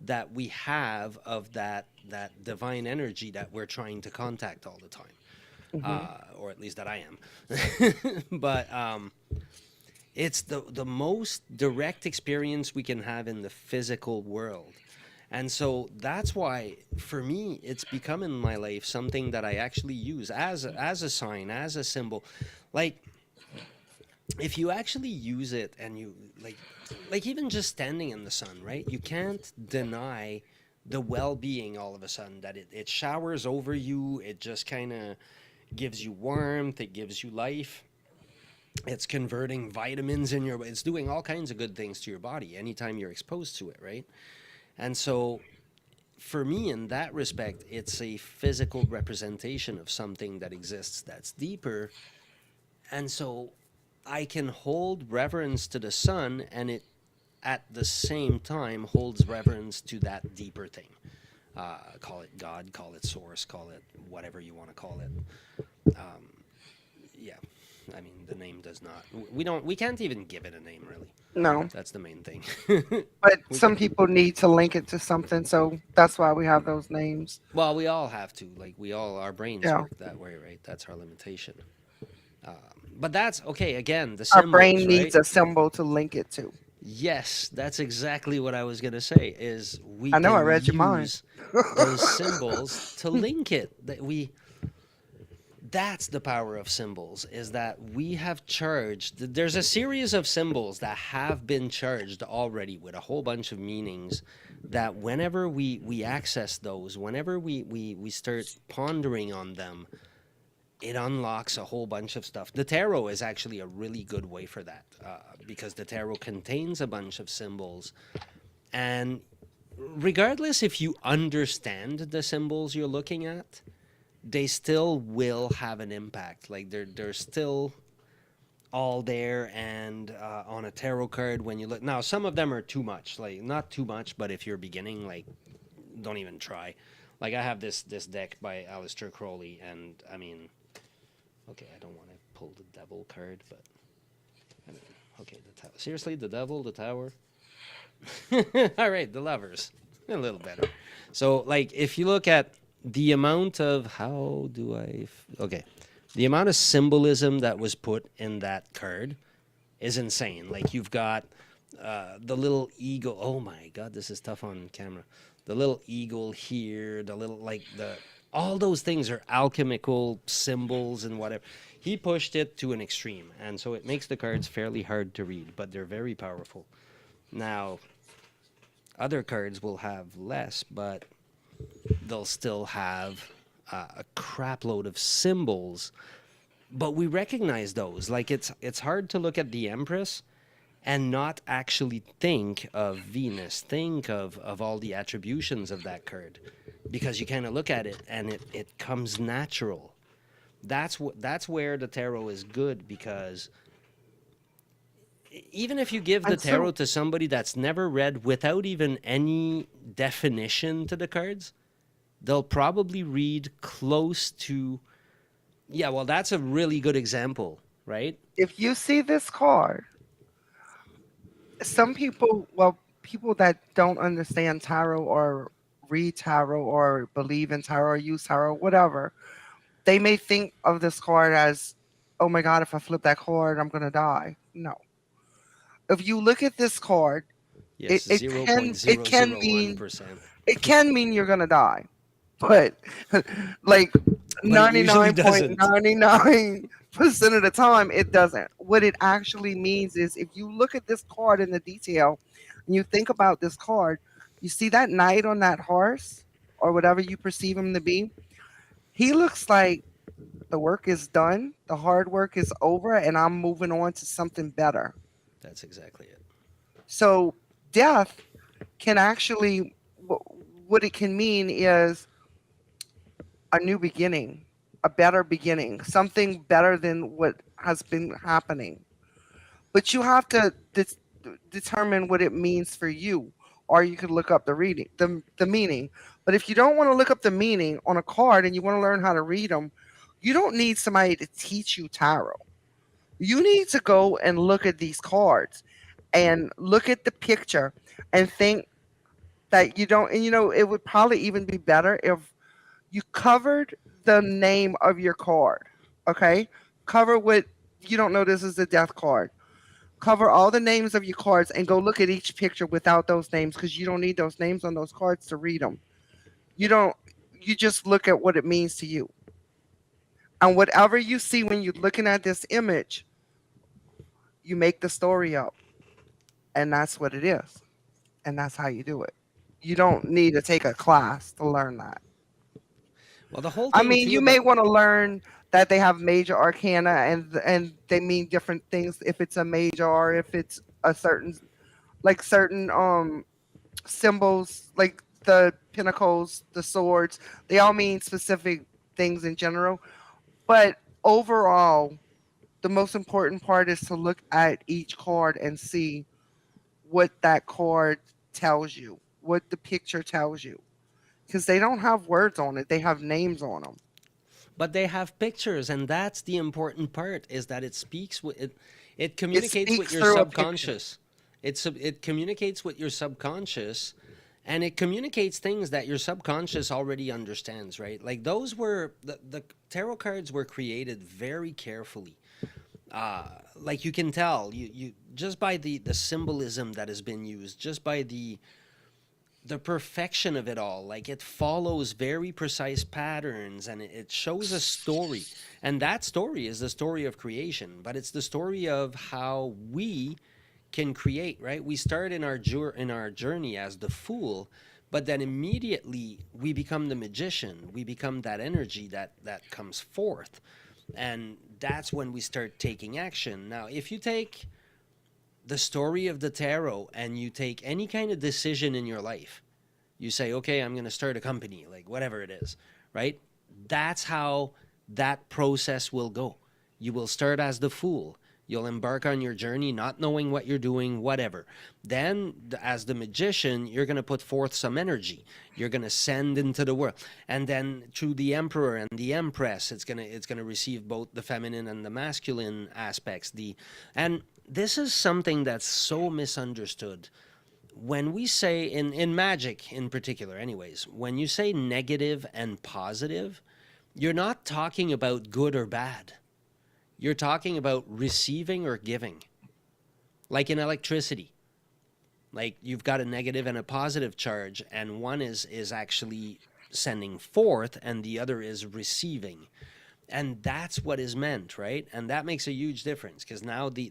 that we have of that divine energy that we're trying to contact all the time, Hmm. or at least that I am. But it's the most direct experience we can have in the physical world. And so that's why for me it's become in my life something that I actually use as a sign, as a symbol. Like if you actually use it and you like even just standing in the sun, right? You can't deny the well-being all of a sudden that it showers over you. It just kind of gives you warmth, it gives you life. It's converting vitamins in your, it's doing all kinds of good things to your body anytime you're exposed to it, right? And so for me, in that respect, it's a physical representation of something that exists that's deeper. And so I can hold reverence to the sun, and it at the same time holds reverence to that deeper thing. Call it God, call it source, call it whatever you want to call it. Yeah, I mean the name does not. We can't even give it a name really. No, That's the main thing. but we some can. people need to link it to something, so that's why we have those names. Well, we all have to. Like we all, our brains Yeah, work that way, right? That's our limitation. Um, but that's okay. Again, the our symbols, brain right? needs a symbol to link it to. Yes, that's exactly what I was gonna say. Is we I know, I can read your mind. use those symbols to link it. That we that's the power of symbols is that we have charged there's a series of symbols that have been charged already with a whole bunch of meanings that whenever we access those whenever we start pondering on them it unlocks a whole bunch of stuff. The tarot is actually a really good way for that because the tarot contains a bunch of symbols and regardless if you understand the symbols you're looking at they still will have an impact. Like they're still all there, and on a tarot card when you look now, some of them are too much. Like not too much, but if you're beginning, like don't even try. Like I have this deck by Aleister Crowley, and I mean, okay, I don't want to pull the devil card, but I mean, okay, seriously, the devil, the tower. All right, the lovers, a little better. So like if you look at the amount of how do okay the amount of symbolism that was put in that card is insane. Like you've got the little eagle. Oh my god, this is tough on camera. The little eagle here, the little like the all those things are alchemical symbols and whatever. He pushed it to an extreme, and so it makes the cards fairly hard to read, but they're very powerful. Now, other cards will have less, but they'll still have a crap load of symbols. But we recognize those. Like it's hard to look at the Empress and not actually think of Venus, think of all the attributions of that card, because you kind of look at it and it comes natural. That's where the tarot is good because even if you give the And tarot so, to somebody that's never read without even any definition to the cards, they'll probably read close to yeah, well that's a really good example, right? if you see this card, some people, well, people that don't understand tarot or read tarot or believe in tarot or use tarot, whatever, they may think of this card as, oh my God, if I flip that card, I'm going to die. No. If you look at this card, Yes, it can mean 0.001%. it can mean you're gonna die, but like But it usually doesn't. 99.99% of the time it doesn't. What it actually means is if you look at this card in the detail and you think about this card, you see that knight on that horse or whatever you perceive him to be. He looks like the work is done, the hard work is over, and I'm moving on to something better. That's exactly it. So death can actually what it can mean is a new beginning, a better beginning, something better than what has been happening. But you have to determine what it means for you, or you could look up the meaning. But if you don't want to look up the meaning on a card and you want to learn how to read them, you don't need somebody to teach you tarot. You need to go and look at these cards and look at the picture and think that you don't. And it would probably even be better if you covered the name of your card. Okay, cover what you don't know. This is a death card. Cover all the names of your cards and go look at each picture without those names because you don't need those names on those cards to read them. You don't. You just look at what it means to you, and whatever you see when you're looking at this image, you make the story up, and that's what it is, and that's how you do it. You don't need to take a class to learn that. Well, the whole I thing mean, too you may about want to learn that they have major arcana and they mean different things if it's a major or if it's a certain like certain symbols like the pinnacles, the swords, they all mean specific things in general. But overall, the most important part is to look at each card and see what that card tells you, what the picture tells you. Because they don't have words on it, they have names on them. But they have pictures, and that's the important part, is that it speaks with it, it It communicates with speaks your through a picture. subconscious. It communicates with your subconscious, and it communicates things that your subconscious already understands, right? Like those were the tarot cards were created very carefully. Like you can tell, you just by the symbolism that has been used, just by the perfection of it all. Like it follows very precise patterns, and it shows a story. And that story is the story of creation, but it's the story of how we can create, right? We start in in our journey as the fool, but then immediately we become the magician. We become that energy that comes forth. And that's when we start taking action. Now, if you take the story of the tarot and you take any kind of decision in your life, you say, okay, I'm going to start a company, like whatever it is, right? That's how that process will go. You will start as the fool. You'll embark on your journey not knowing what you're doing, whatever. Then, as the magician, you're going to put forth some energy. You're going to send into the world. And then through the emperor and the empress, it's going to receive both the feminine and the masculine aspects. And this is something that's so misunderstood. When we say in magic in particular, anyways, when you say negative and positive, you're not talking about good or bad. You're talking about receiving or giving. Like in electricity, like you've got a negative and a positive charge, and one is actually sending forth and the other is receiving. And that's what is meant, right? And that makes a huge difference, because now the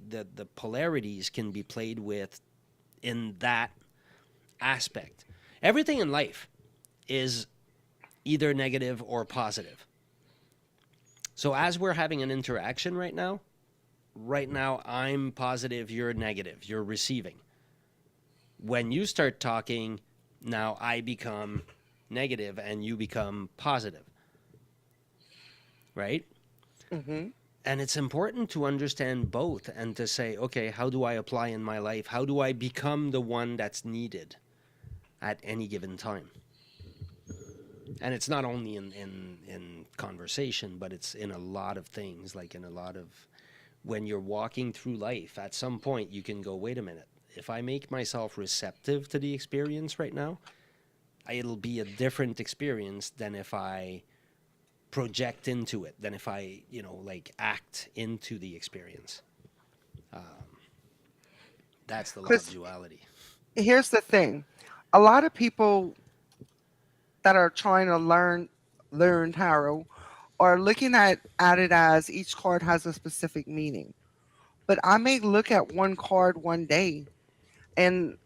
polarities can be played with in that aspect. Everything in life is either negative or positive. So as we're having an interaction right now I'm positive, you're negative, you're receiving. When you start talking, now I become negative and you become positive, right? Hmm. And it's important to understand both and to say, okay, how do I apply in my life? How do I become the one that's needed at any given time? And it's not only in conversation, but it's in a lot of things, like in a lot of when you're walking through life, at some point you can go, wait a minute, if I make myself receptive to the experience right now, it'll be a different experience than if I project into it, than if I, like act into the experience. That's the law of Because duality. here's the thing, a lot of people that are trying to learn tarot are looking at it as each card has a specific meaning. But I may look at one card one day and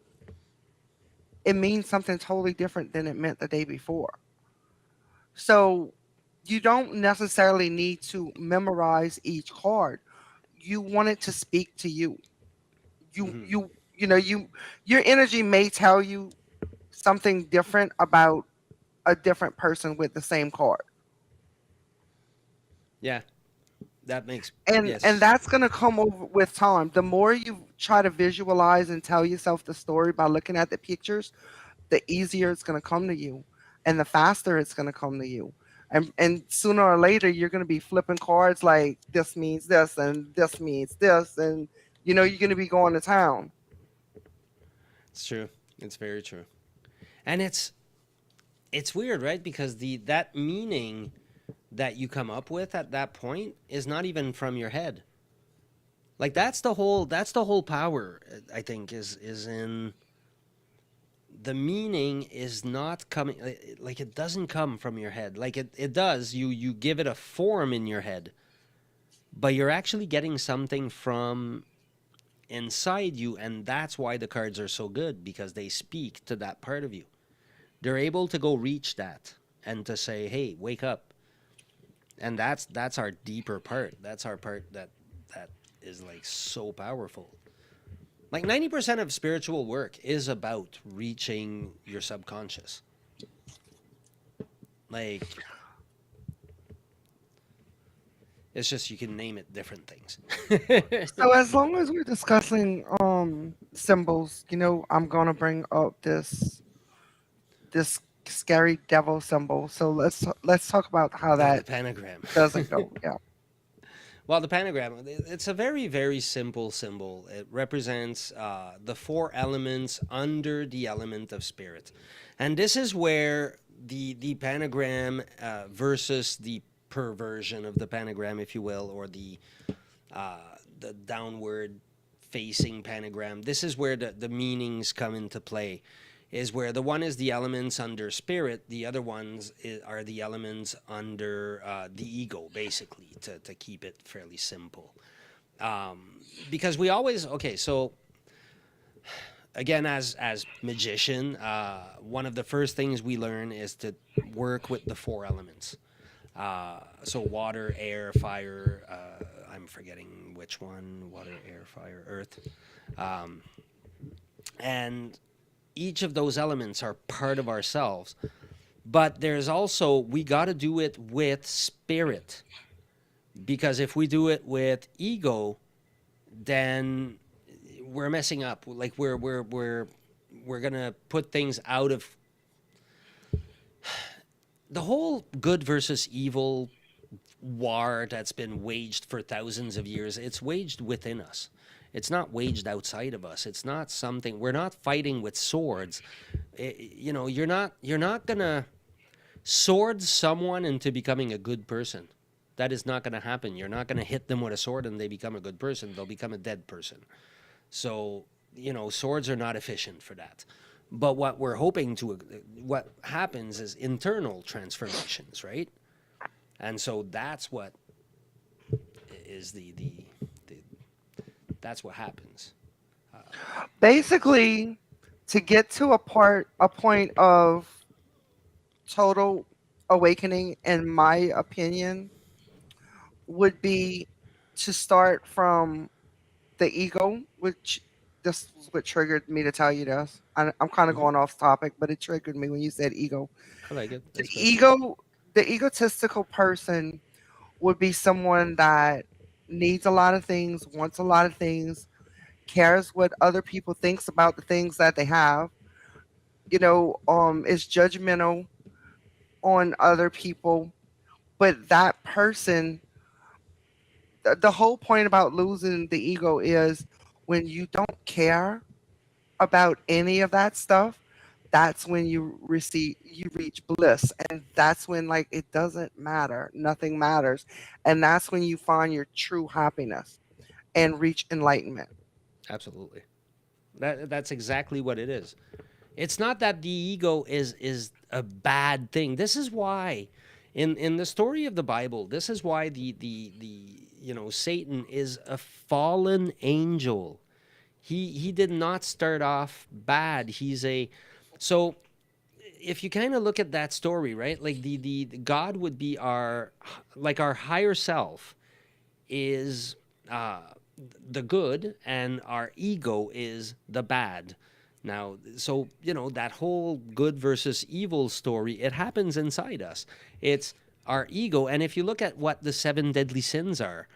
it means something totally different than it meant the day before. So you don't necessarily need to memorize each card. You want it to speak to you. You Hmm. you you know you your energy may tell you something different about a different person with the same card. Yeah, that makes, And yes. that's going to come over with time. The more you try to visualize and tell yourself the story by looking at the pictures, the easier it's going to come to you and the faster it's going to come to you. And sooner or later you're going to be flipping cards like this means this and this means this, and you're going to be going to town. It's true. It's very true. And it's weird, right? Because the that meaning that you come up with at that point is not even from your head. Like that's the whole power, I think, is in the meaning is not coming, like it doesn't come from your head. Like it does. You give it a form in your head, but you're actually getting something from inside you, and that's why the cards are so good, because they speak to that part of you. They're able to go reach that and to say, "Hey, wake up." And that's our deeper part. That's our part that is like so powerful. Like 90% of spiritual work is about reaching your subconscious. Like, it's just you can name it different things. So as long as we're discussing symbols, I'm gonna bring up this scary devil symbol. So let's talk about how No, the that pentagram. doesn't go. Yeah. Well, the pentagram, it's a very, very simple symbol. It represents the four elements under the element of spirit. And this is where the pentagram versus the perversion of the pentagram, if you will, or the downward facing pentagram, this is where the meanings come into play. Is where the one is the elements under spirit, the other ones are the elements under the ego, basically, to keep it fairly simple. Because we always, okay, so again, as magician, one of the first things we learn is to work with the four elements. So water, air, fire. I'm forgetting which one. Water, air, fire, earth. Um, and each of those elements are part of ourselves. But there's also, we got to do it with spirit. Because if we do it with ego, then we're messing up. Like we're gonna put things out of the whole good versus evil war that's been waged for thousands of years. It's waged within us. It's not waged outside of us. It's not something we're not fighting with swords. You're not gonna sword someone into becoming a good person. That is not going to happen. You're not going to hit them with a sword and they become a good person. They'll become a dead person. So, swords are not efficient for that. But what happens is internal transformations, right? And so that's what is the that's what happens. Basically, to get to a point of total awakening, in my opinion, would be to start from the ego, which this is what triggered me to tell you this. I'm kind of Hmm. going off topic, but it triggered me when you said ego. I like it. The That's good. ego, the egotistical person would be someone that needs a lot of things, wants a lot of things, cares what other people thinks about the things that they have. Is judgmental on other people, but that person, the whole point about losing the ego is when you don't care about any of that stuff, that's when you reach bliss, and that's when, like, it doesn't matter, nothing matters, and that's when you find your true happiness and reach enlightenment. Absolutely. That's exactly what it is. It's not that the ego is a bad thing. This is why in the story of the Bible, this is why the Satan is a fallen angel. He did not start off bad. He's a so if you kind of look at that story, right? Like the God would be our higher self is uh, the good, and our ego is the bad. Now, so that whole good versus evil story, it happens inside us. It's our ego, and if you look at what the seven deadly sins are,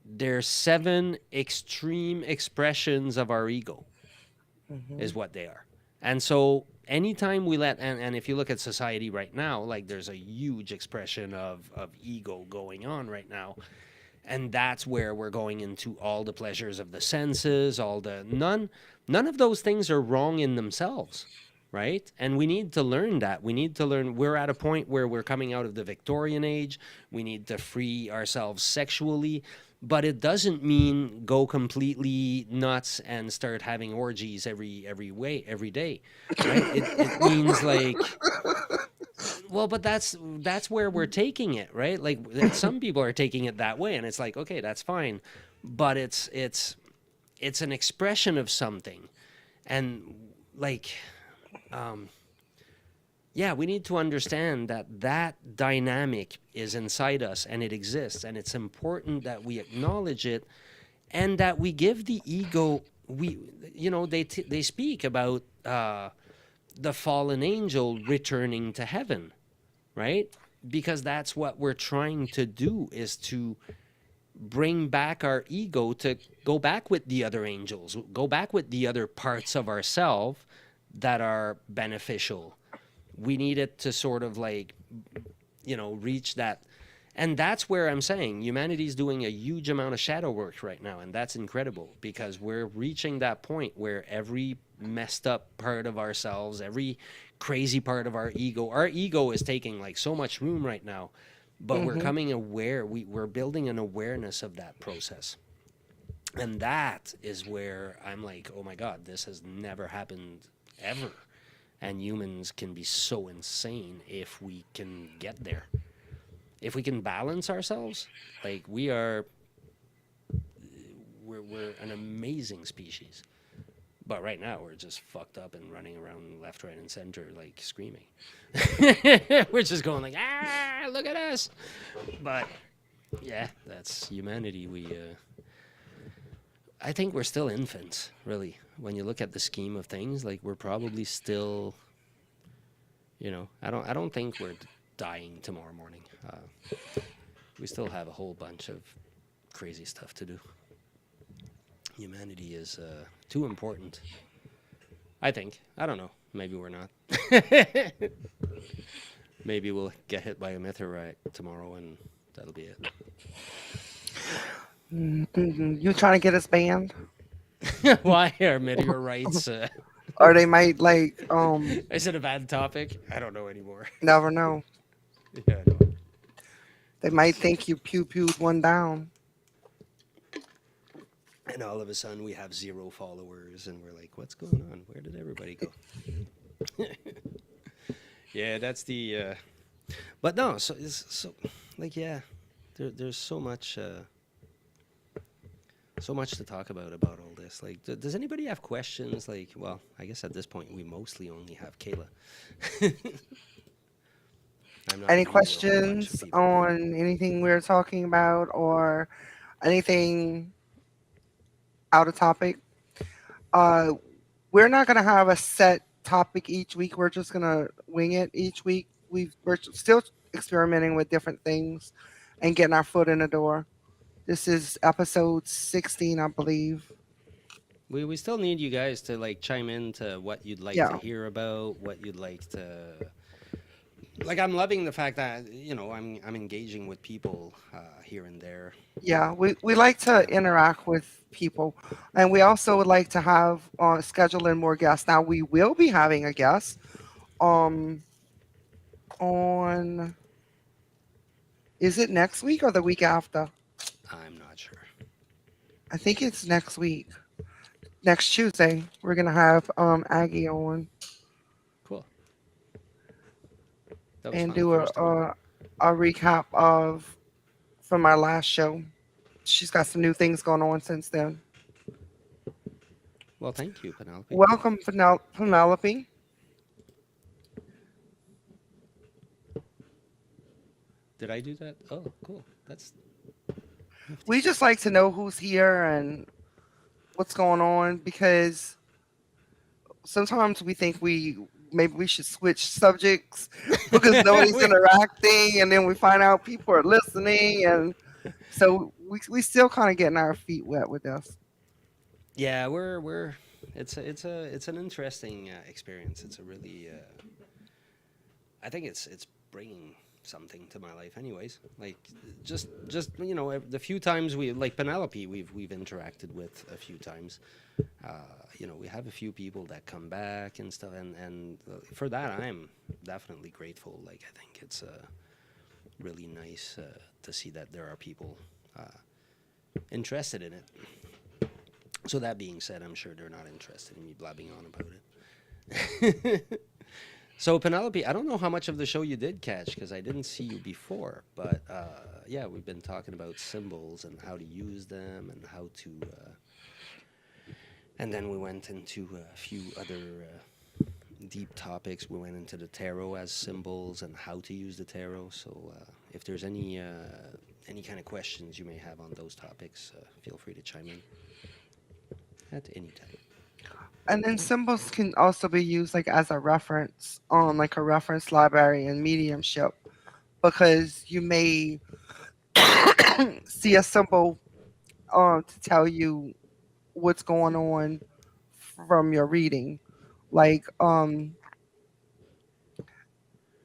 they're seven extreme expressions of our ego, is Hmm. what they are. And so anytime we and if you look at society right now, like there's a huge expression of ego going on right now, and that's where we're going into all the pleasures of the senses, all the none of those things are wrong in themselves, right? And we need to learn that. We need to learn we're at a point where we're coming out of the Victorian age. We need to free ourselves sexually, but it doesn't mean go completely nuts and start having orgies every day, right? It means like, well, but that's where we're taking it, right? Like some people are taking it that way, and it's like, okay, that's fine, but it's an expression of something, and like, um, yeah, we need to understand that dynamic is inside us and it exists, and it's important that we acknowledge it and that we give the ego. They speak about the fallen angel returning to heaven, right? Because that's what we're trying to do, is to bring back our ego to go back with the other angels, go back with the other parts of ourselves that are beneficial. We need it to sort of like, reach that. And that's where I'm saying humanity is doing a huge amount of shadow work right now. And that's incredible, because we're reaching that point where every messed up part of ourselves, every crazy part of our ego is taking like so much room right now. But we're Mm-hmm. coming aware, we're building an awareness of that process. And that is where I'm like, oh my God, this has never happened ever. And humans can be so insane if we can get there. If we can balance ourselves, like we're an amazing species. But right now we're just fucked up and running around left, right, and center, like screaming. We're just going like, ah, look at us. But yeah, that's humanity. I think we're still infants, really. When you look at the scheme of things, like we're probably still, I don't think we're dying tomorrow morning. We still have a whole bunch of crazy stuff to do. Humanity is too important. I think. I don't know. Maybe we're not. Maybe we'll get hit by a meteorite tomorrow, and that'll be Mm-hmm. You trying to get us banned? it. Why are meteorites? Or they might like Is it a bad topic? I don't know anymore. never know. Yeah, I know. They might think you pew pewed one down. And all of a sudden we have 0 followers, and we're like, what's going on? Where did everybody go? Yeah, that's the. But no, so like yeah, there's so much to talk about all this. Like, does anybody have questions? Like, well, I guess at this point we mostly only have Kayla. I'm not Any reading a whole bunch of questions people. on anything we're talking about or anything out of topic? Uh, we're not gonna have a set topic each week. We're just gonna wing it each week. We're still experimenting with different things and getting our foot in the door. This is episode 16, I believe. We still need you guys to like chime in to what you'd like to Yeah, hear about, what you'd like to like. I'm loving the fact that I'm engaging with people here and there. yeah. We like to interact with people, and we also would like to have schedule in more guests. Now we will be having a guest um on, is it next week or the week after? I'm not sure. I think it's next week. Next Tuesday, we're gonna have Aggie on Cool. That was and fun the do first time. a recap of from our last show. She's got some new things going on since then. Well, thank you, Penelope. Welcome, Penelope. Did I do that? Oh, cool. That's nifty. We just like to know who's here and what's going on because sometimes we think maybe we should switch subjects because nobody's We- interacting, and then we find out people are listening, and so we still kind of getting our feet wet with this. yeah, we're it's an interesting experience. It's a really I think it's bringing something to my life anyways. Like just the few times we like Penelope we've interacted with a few times. We have a few people that come back and stuff, and for that I'm definitely grateful. Like I think it's really nice to see that there are people interested in it. So that being said, I'm sure they're not interested in me blabbing on about it. So Penelope, I don't know how much of the show you did catch because I didn't see you before, but yeah, we've been talking about symbols and how to use them and how to, and then we went into a few other deep topics. We went into the tarot as symbols and how to use the tarot. So if there's any kind of questions you may have on those topics, feel free to chime in at any time. And then symbols can also be used like as a reference on like a reference library in mediumship because you may see a symbol to tell you what's going on from your reading. Like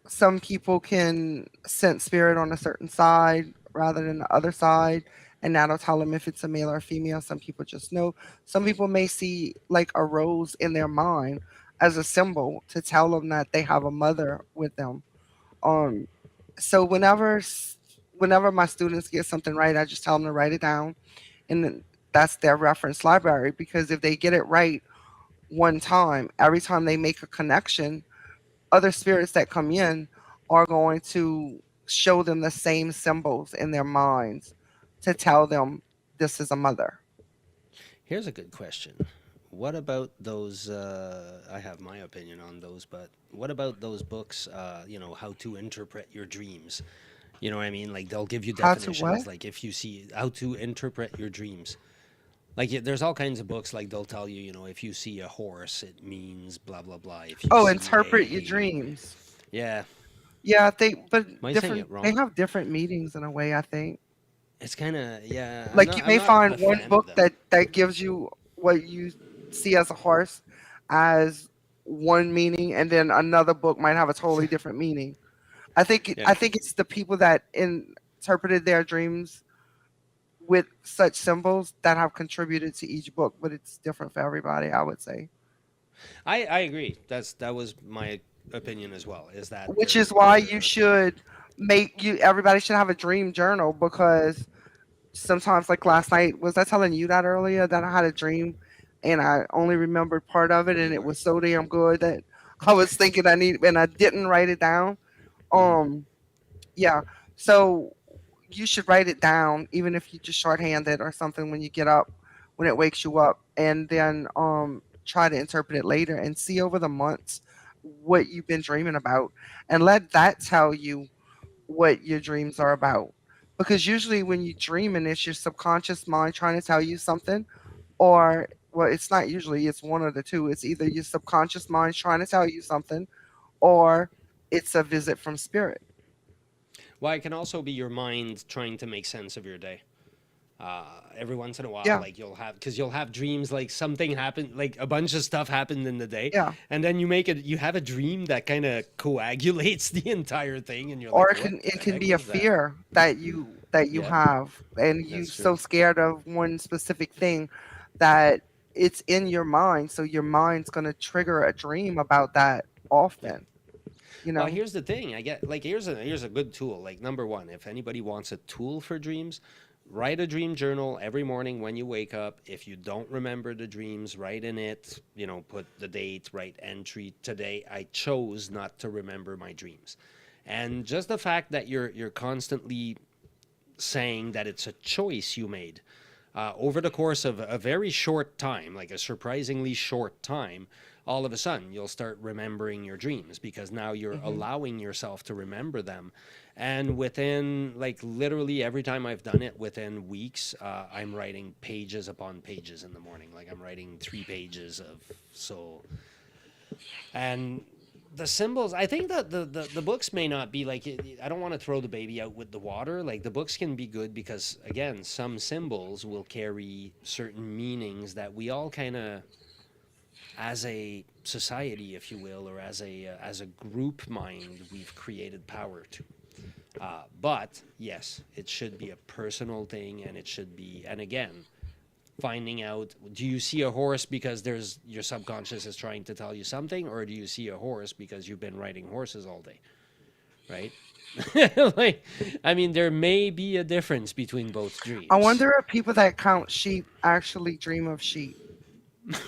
some people can sense spirit on a certain side rather than the other side, and that'll tell them if it's a male or female. Some people just know. Some people may see like a rose in their mind as a symbol to tell them that they have a mother with them. Um, so whenever my students get something right, I just tell them to write it down, and then that's their reference library. Because if they get it right one time, every time they make a connection, other spirits that come in are going to show them the same symbols in their minds to tell them this is a mother. Here's a good question. What about those? I have my opinion on those, but what about those books? How to interpret your dreams. You know what I mean? Like they'll give you How to what? definitions. Like if you see how to interpret your dreams. Like there's all kinds of books. Like they'll tell you, if you see a horse, it means blah blah blah. If you Oh, see interpret your a, dreams. yeah, Yeah, but am I saying different. it They wrong? have different meanings in a way. I think. It's kind of, yeah. I'm Like not you I'm may not find a one fan of book them. that gives you what you see as a horse as one meaning, and then another book might have a totally different meaning. Yeah. I think it's the people that interpreted their dreams with such symbols that have contributed to each book, but it's different for everybody, I would say. I agree. That was my opinion as well. Is that Which is why you should make you everybody should have a dream journal because sometimes like last night, was I telling you that earlier that I had a dream and I only remembered part of it and you it were. was so damn good that I was thinking I need and I didn't write it down. Hmm. Um yeah. So you should write it down, even if you just shorthand it or something when you get up, when it wakes you up, and then try to interpret it later and see over the months what you've been dreaming about, and let that tell you what your dreams are about. Because usually when you dream and it's your subconscious mind trying to tell you something, or well, it's not usually, it's one of the two. It's either your subconscious mind trying to tell you something, or it's a visit from spirit. Well, it can also be your mind trying to make sense of your day. Every once in a while, Yeah, like you'll have dreams like something happened, like a bunch of stuff happened in the day, yeah. and then you have a dream that kind of coagulates the entire thing, and you're Or like, what the it can heck be a was that? fear that you Yeah, have, and you that's true. so scared of one specific thing that it's in your mind, so your mind's going to trigger a dream about that Yeah. often, you Well, know. here's the thing. I get like here's a good tool. Like number one, if anybody wants a tool for dreams, write a dream journal every morning when you wake up. If you don't remember the dreams, write in it. Put the date, write entry. Today, I chose not to remember my dreams, and just the fact that you're constantly saying that it's a choice you made over the course of a very short time, like a surprisingly short time, all of a sudden you'll start remembering your dreams because now you're Hmm. allowing yourself to remember them. And within, like, literally every time I've done it, within weeks, I'm writing pages upon pages in the morning. Like, I'm writing 3 pages of so. And the symbols, I think that the books may not be like I don't want to throw the baby out with the water. Like the books can be good because again some symbols will carry certain meanings that we all kind of, as a society if you will, or as a group mind, we've created power to. But yes, it should be a personal thing, and it should be, and again, finding out, do you see a horse because there's your subconscious is trying to tell you something, or do you see a horse because you've been riding horses all day, right? Like, I mean, there may be a difference between both I dreams. wonder if people that count sheep actually dream of sheep.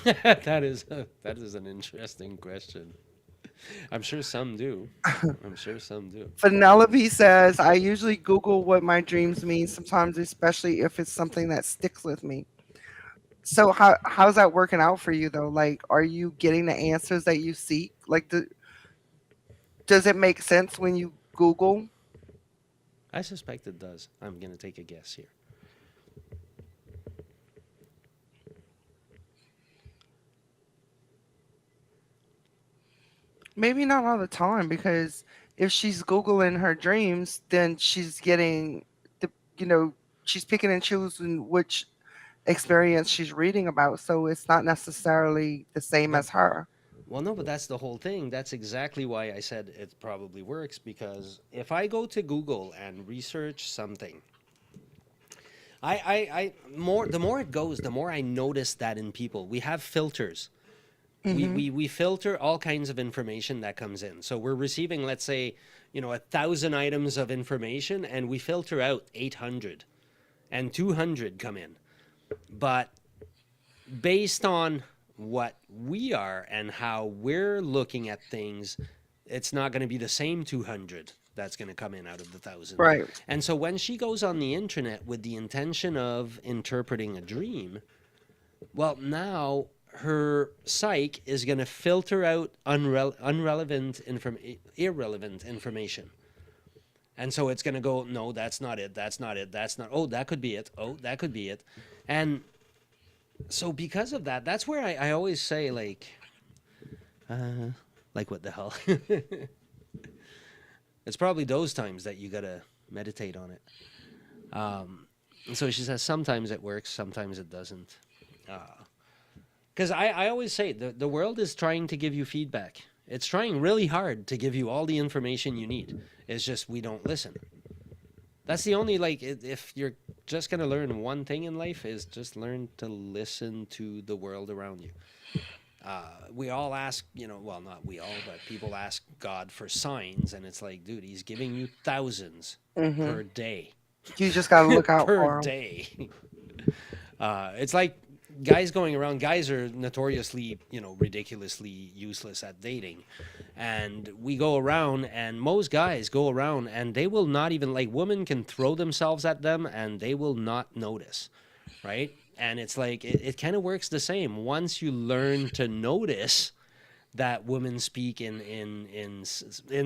That is an interesting question. I'm sure some do. I'm sure some do. Penelope says, I usually Google what my dreams mean, sometimes especially if it's something that sticks with me. So how's that working out for you though? Like, are you getting the answers that you seek? Like, does it make sense when you Google? I suspect it does. I'm gonna take a guess here. maybe not all the time, because if she's Googling her dreams, then she's getting the, you know, she's picking and choosing which experience she's reading about. So it's not necessarily the same But as her. well, no, but that's the whole thing. That's exactly why I said it probably works, because if I go to Google and research something, I more the more it goes, the more I notice that in people we have filters. Hmm. We filter all kinds of information that comes in. So we're receiving, let's say, 1,000 items of information, and we filter out 800, and 200 come in. But based on what we are and how we're looking at things, it's not going to be the same 200 that's going to come in out of the 1,000. Right. And so when she goes on the internet with the intention of interpreting a dream, well, now her psyche is going to filter out irrelevant information. And so it's going to go, no, that's not it. That's not it. That's not. Oh, that could be it. Oh, that could be it. And so because of that, that's where I always say, like what the hell? It's probably those times that you got to meditate on it. And so she says sometimes it works, sometimes it doesn't. Because I always say the world is trying to give you feedback. It's trying really hard to give you all the information you need. It's just we don't listen. That's the only, like, if you're just going to learn one thing in life, is just learn to listen to the world around you. We all ask, well, not we all, but people ask God for signs, and it's like, dude, he's giving you thousands Hmm. per day. You just got to look out Per for them. day. It's like guys going around. Guys are notoriously, ridiculously useless at dating, and we go around, and most guys go around, and they will not even, like, women can throw themselves at them, and they will not notice, right? And it's like it kind of works the same. Once you learn to notice that women speak in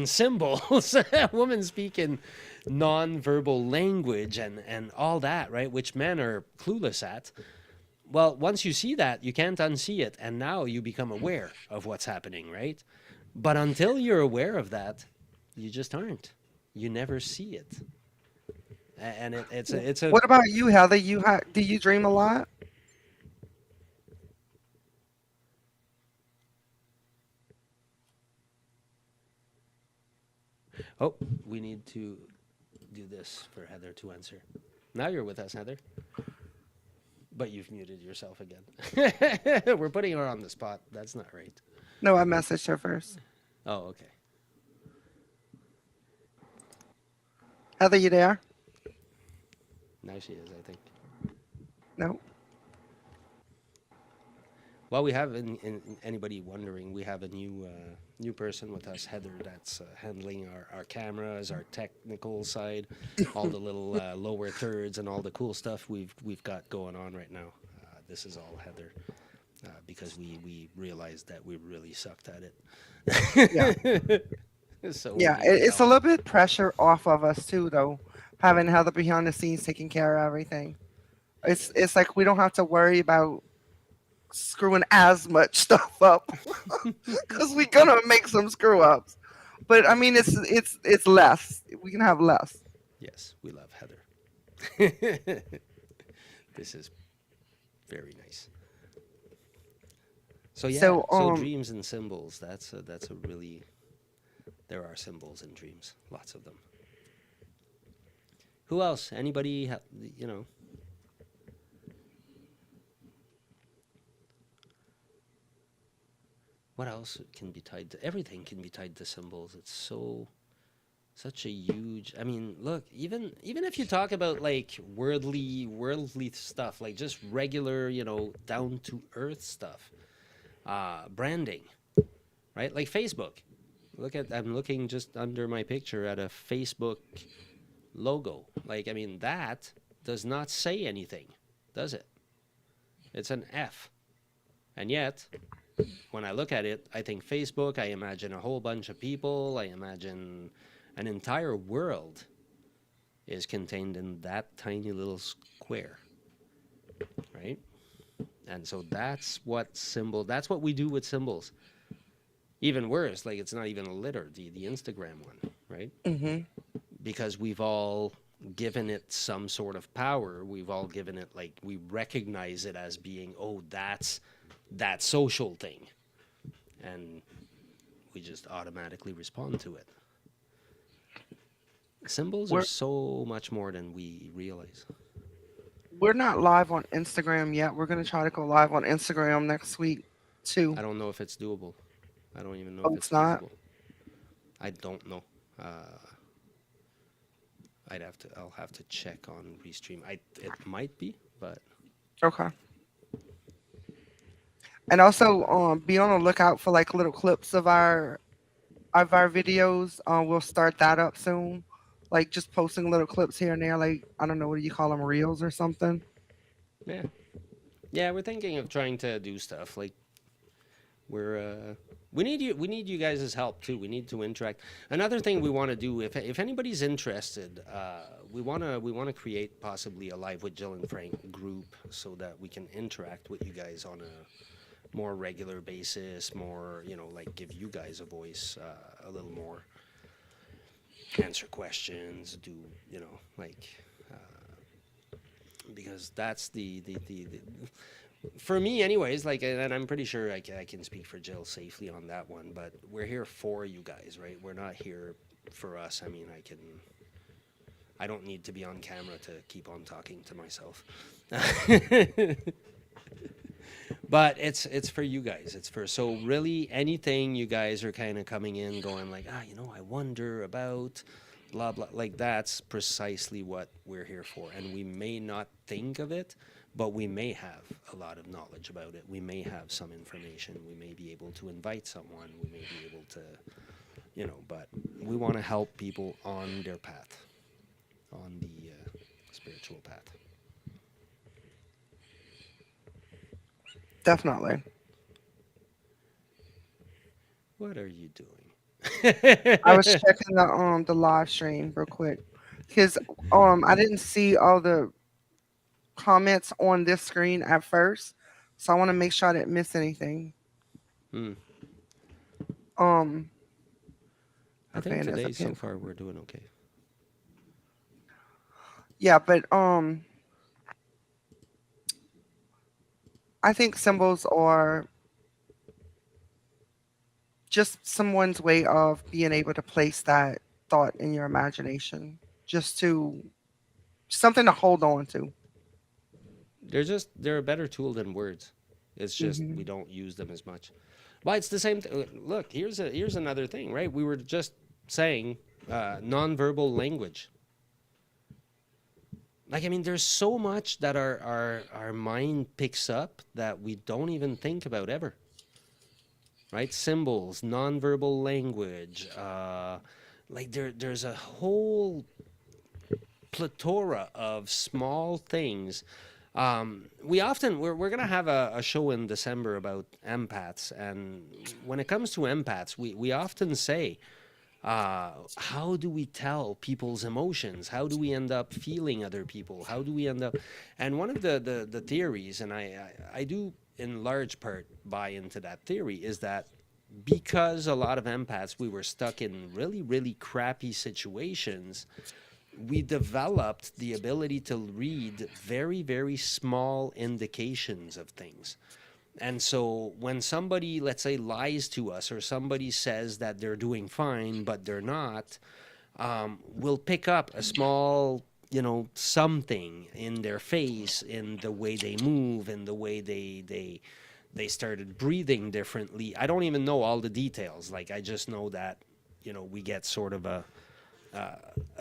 symbols, women speak in nonverbal language and all that, right? Which men are clueless at. Well, once you see that, you can't unsee it, and now you become aware of what's happening, right? But until you're aware of that, you just aren't. You never see it, and it's a. What about you, Heather? Do you dream a lot? Oh, we need to do this for Heather to answer. Now you're with us, Heather, but you've muted yourself again. We're putting her on the spot. That's not right. No, I messaged her first. Oh, okay. Heather, you there? Now she is, I think. No. Well, we have, in anybody wondering, we have a new person with us, Heather, that's handling our cameras, our technical side, all the little lower thirds, and all the cool stuff we've got going on right now. This is all Heather, because we realized that we really sucked at Yeah. it. So we Yeah. needed It's a help. little bit pressure off of us too, though, having Heather behind the scenes taking care of everything. Yeah. It's like we don't have to worry about screwing as much stuff up because we're gonna make some screw ups. But I mean, it's less. We can have less. Yes, we love Heather. This is very nice. So yeah, So so dreams and symbols. That's a really, there are symbols in dreams, lots of them. Who else? Anybody? What else can be tied to? Everything can be tied to symbols. It's such a huge. I mean, look, even if you talk about like worldly stuff, like just regular, down to earth stuff, branding, right? Like Facebook. I'm looking just under my picture at a Facebook logo. Like, I mean, that does not say anything, does it? It's an F. And yet, when I look at it, I think Facebook, I imagine a whole bunch of people, I imagine an entire world is contained in that tiny little square, right? And so that's what we do with symbols. Even worse, like it's not even a litter, the Instagram one, right? Mhm. Because we've all given it some sort of power. We've all given it, like, we recognize it as being, oh, that's that social thing, and we just automatically respond to it. Symbols are We're so much more than we realize. we're not live on Instagram yet. We're gonna try to go live on Instagram next week too. I don't know if it's doable. I don't even know Oh, if it's it's not? feasible. I don't know. Uh, I'll have to check on Restream. It might be, but Okay. And also, be on the lookout for like little clips of our videos. We'll start that up soon. Like just posting little clips here and there. Like I don't know, what do you call them, reels or something? yeah, yeah. We're thinking of trying to do stuff like we're we need you guys' help too. We need to interact. Another thing we want to do, if anybody's interested, we want to create possibly a live with Jill and Frank group so that we can interact with you guys on a more regular basis, more, like, give you guys a voice, a little more, answer questions, do, like, because that's the for me anyways, like, and I'm pretty sure I can speak for Jill safely on that one, but we're here for you guys, right? We're not here for us. I mean, I don't need to be on camera to keep on talking to myself. But it's for you guys. It's for, so really anything you guys are kind of coming in going like, I wonder about blah blah, like, that's precisely what we're here for. And we may not think of it, but we may have a lot of knowledge about it. We may have some information. We may be able to invite someone. We may be able to, but we want to help people on their path, on the spiritual path. Definitely. What are you doing? I was checking the live stream real quick because I didn't see all the comments on this screen at first, so I want to make sure I didn't miss anything. Hmm. Um, I okay, think and there's a today so pin. far we're doing okay. Yeah, but I think symbols are just someone's way of being able to place that thought in your imagination, just to something to hold on to. They're a better tool than words. It's just we Hmm. don't use them as much. But it's the same. Look, here's another thing, right? We were just saying nonverbal language. Like, I mean, there's so much that our mind picks up that we don't even think about ever, right? Symbols, nonverbal language. Like, there's a whole plethora of small things. We're gonna have a show in December about empaths, and when it comes to empaths, we often say, how do we tell people's emotions? How do we end up feeling other people? How do we end up? And one of the theories, and I do in large part buy into that theory, is that because a lot of empaths, we were stuck in really really crappy situations, we developed the ability to read very, very small indications of things. And so when somebody, let's say, lies to us, or somebody says that they're doing fine, but they're not, we'll pick up a small, something in their face, in the way they move, in the way they started breathing differently. I don't even know all the details. Like, I just know that, we get sort of a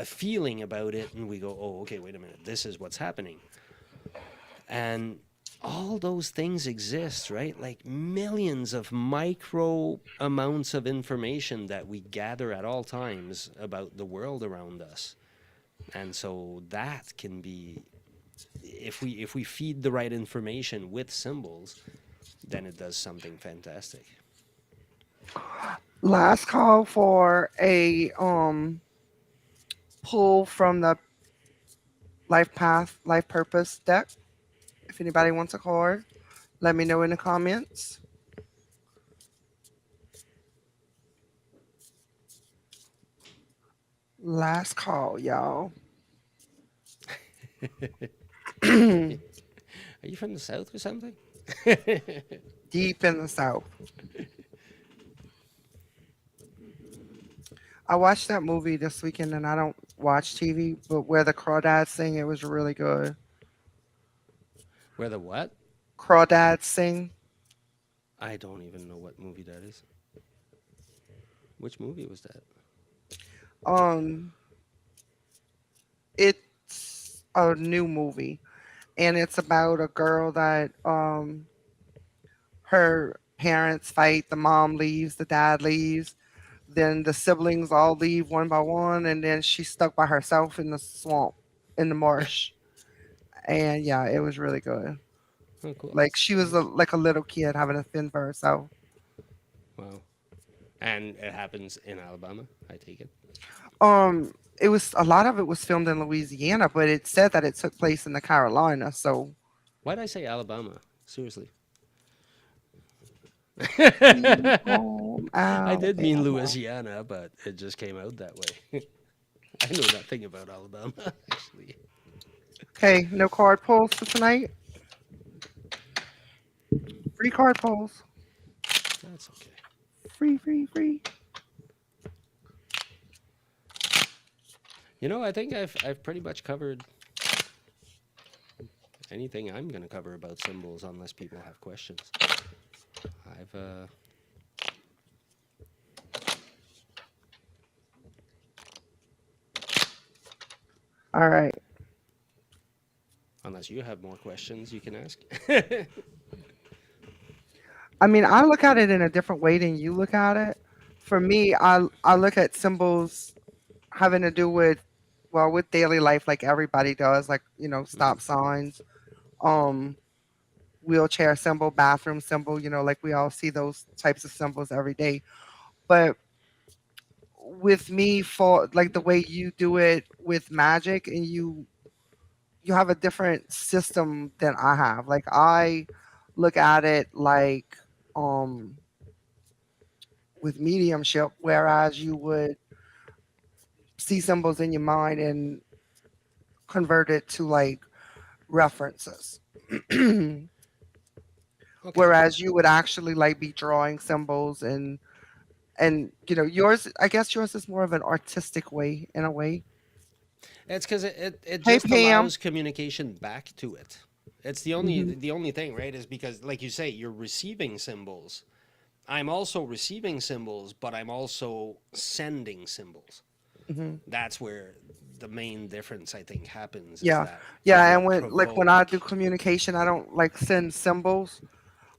feeling about it, and we go, oh, okay, wait a minute, this is what's happening. And all those things exist, right? Like millions of micro amounts of information that we gather at all times about the world around us. And so that can be, if we feed the right information with symbols, then it does something fantastic. Last call for a pull from the life path, life purpose deck. If anybody wants a card, let me know in the comments. Last call, y'all. Are you from the south or something? Deep in the South. I watched that movie this weekend, and I don't watch TV, but where the crawdads sing, it was really good. Where the what? Crawdads sing. I don't even know what movie that is. Which movie was that? Um, it's a new movie, and it's about a girl that her parents fight. The mom leaves, the dad leaves, then the siblings all leave one by one, and then she's stuck by herself in the swamp, in the marsh. And yeah, it was really good. Oh, cool. Like she was Nice. like a little kid having to fend for herself. Wow. And it happens in Alabama, I take it. It was a lot of it was filmed in Louisiana, but it said that it took place in the Carolina. So Why did I say Alabama? Seriously. sweet home I did mean Alabama. Louisiana, but it just came out that way. I know nothing about Alabama, actually. Okay, no card pulls for tonight. Free card pulls. That's okay. Free, free, free. I think I've pretty much covered anything I'm going to cover about symbols, unless people have questions. I've All right. Unless you have more questions, you can ask. I mean, I look at it in a different way than you look at it. For me, I look at symbols having to do with, well, with daily life, like everybody does, like Mhm. stop signs, um, wheelchair symbol, bathroom symbol. Like we all see those types of symbols every day. But with me, for like the way you do it with magic, and you have a different system than I have. Like I look at it like um with mediumship, whereas you would see symbols in your mind and convert it to like references. Okay. Whereas you would actually like be drawing symbols, and yours, I guess yours is more of an artistic way in a way. It's because it Hey just Pam. allows communication back to it. It's the only Hmm. the only thing, right? Is because, like you say, you're receiving symbols. I'm also receiving symbols, but I'm also sending symbols. Hmm. That's where the main difference, I think, happens, is Yeah, that yeah, you and when I provoke. do communication, I don't like send symbols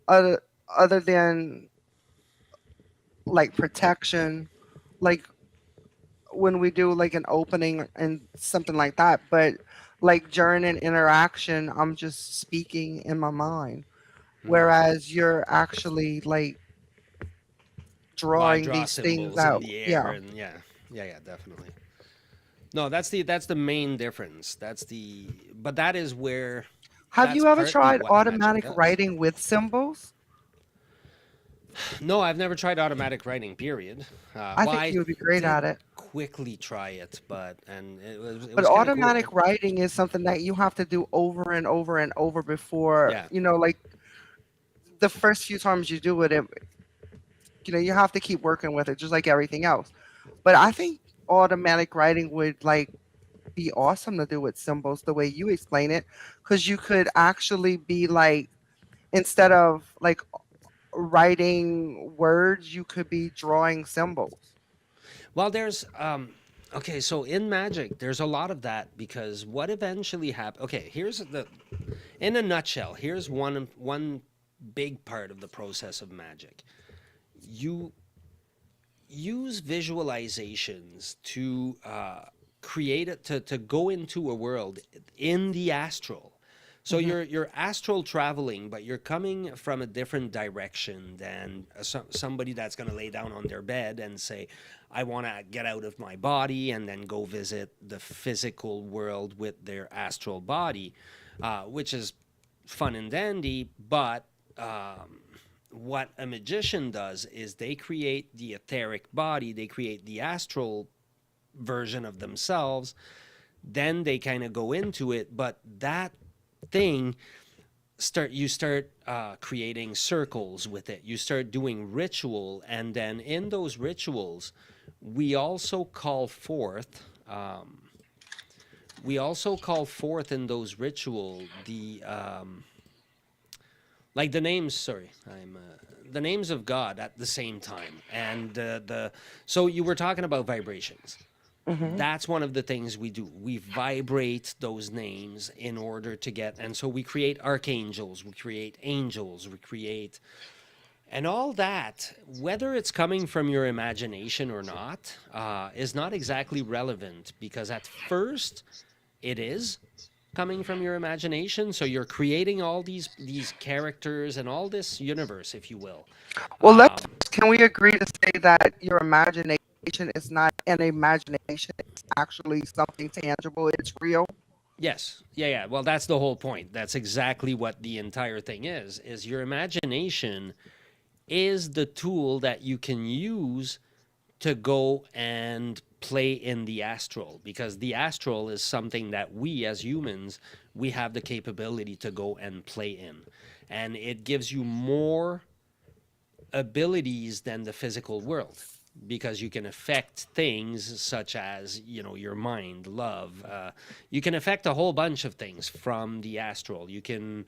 other other than like protection, like when we do like an opening and something like that. But like during an interaction, I'm just speaking in my mind, Mhm. whereas you're actually like Well, I drawing draw these things symbols in out. the air, Yeah. and yeah, yeah, yeah, definitely. No, that's the main difference. But that is where Have that's you ever partly tried what magic automatic does. writing with symbols? No, I've never tried automatic writing. Period. I Well, think I you would be great did at it. quickly try it, but and it But was kind of automatic cool. writing is something that you have to do over and over and over before, Yeah. like the first few times you do it, you have to keep working with it just like everything else. But I think automatic writing would like be awesome to do with symbols the way you explain it, because you could actually be like, instead of like writing words, you could be drawing symbols. Well, there's okay, so in magic, there's a lot of that because what eventually happens. Okay, here's the in a nutshell. Here's one big part of the process of magic. You use visualizations to create it to go into a world in the astral. So Hmm. you're astral traveling, but you're coming from a different direction than somebody that's going to lay down on their bed and say, "I want to get out of my body," and then go visit the physical world with their astral body, which is fun and dandy. But what a magician does is they create the etheric body, they create the astral version of themselves, then they kind of go into it. But that thing start creating circles with it. You start doing ritual, and then in those rituals, we also call forth. We also call forth in those ritual the like the names. Sorry, I'm the names of God at the same time, and the so you were talking about vibrations. Hmm. That's one of the things we do. We vibrate those names in order to get, and so we create archangels, we create angels, we create, and all that, whether it's coming from your imagination or not, is not exactly relevant because at first it is coming from your imagination. So you're creating all these characters and all this universe, if you will. Well, Um, can we agree to say that your imagination is not an imagination, it's actually something tangible, it's real? Yes. Yeah, yeah. Well, that's the whole point. That's exactly what the entire thing is your imagination is the tool that you can use to go and play in the astral, because the astral is something that we as humans, we have the capability to go and play in. And it gives you more abilities than the physical world, because you can affect things such as, you know, your mind, love. You can affect a whole bunch of things from the astral. You can,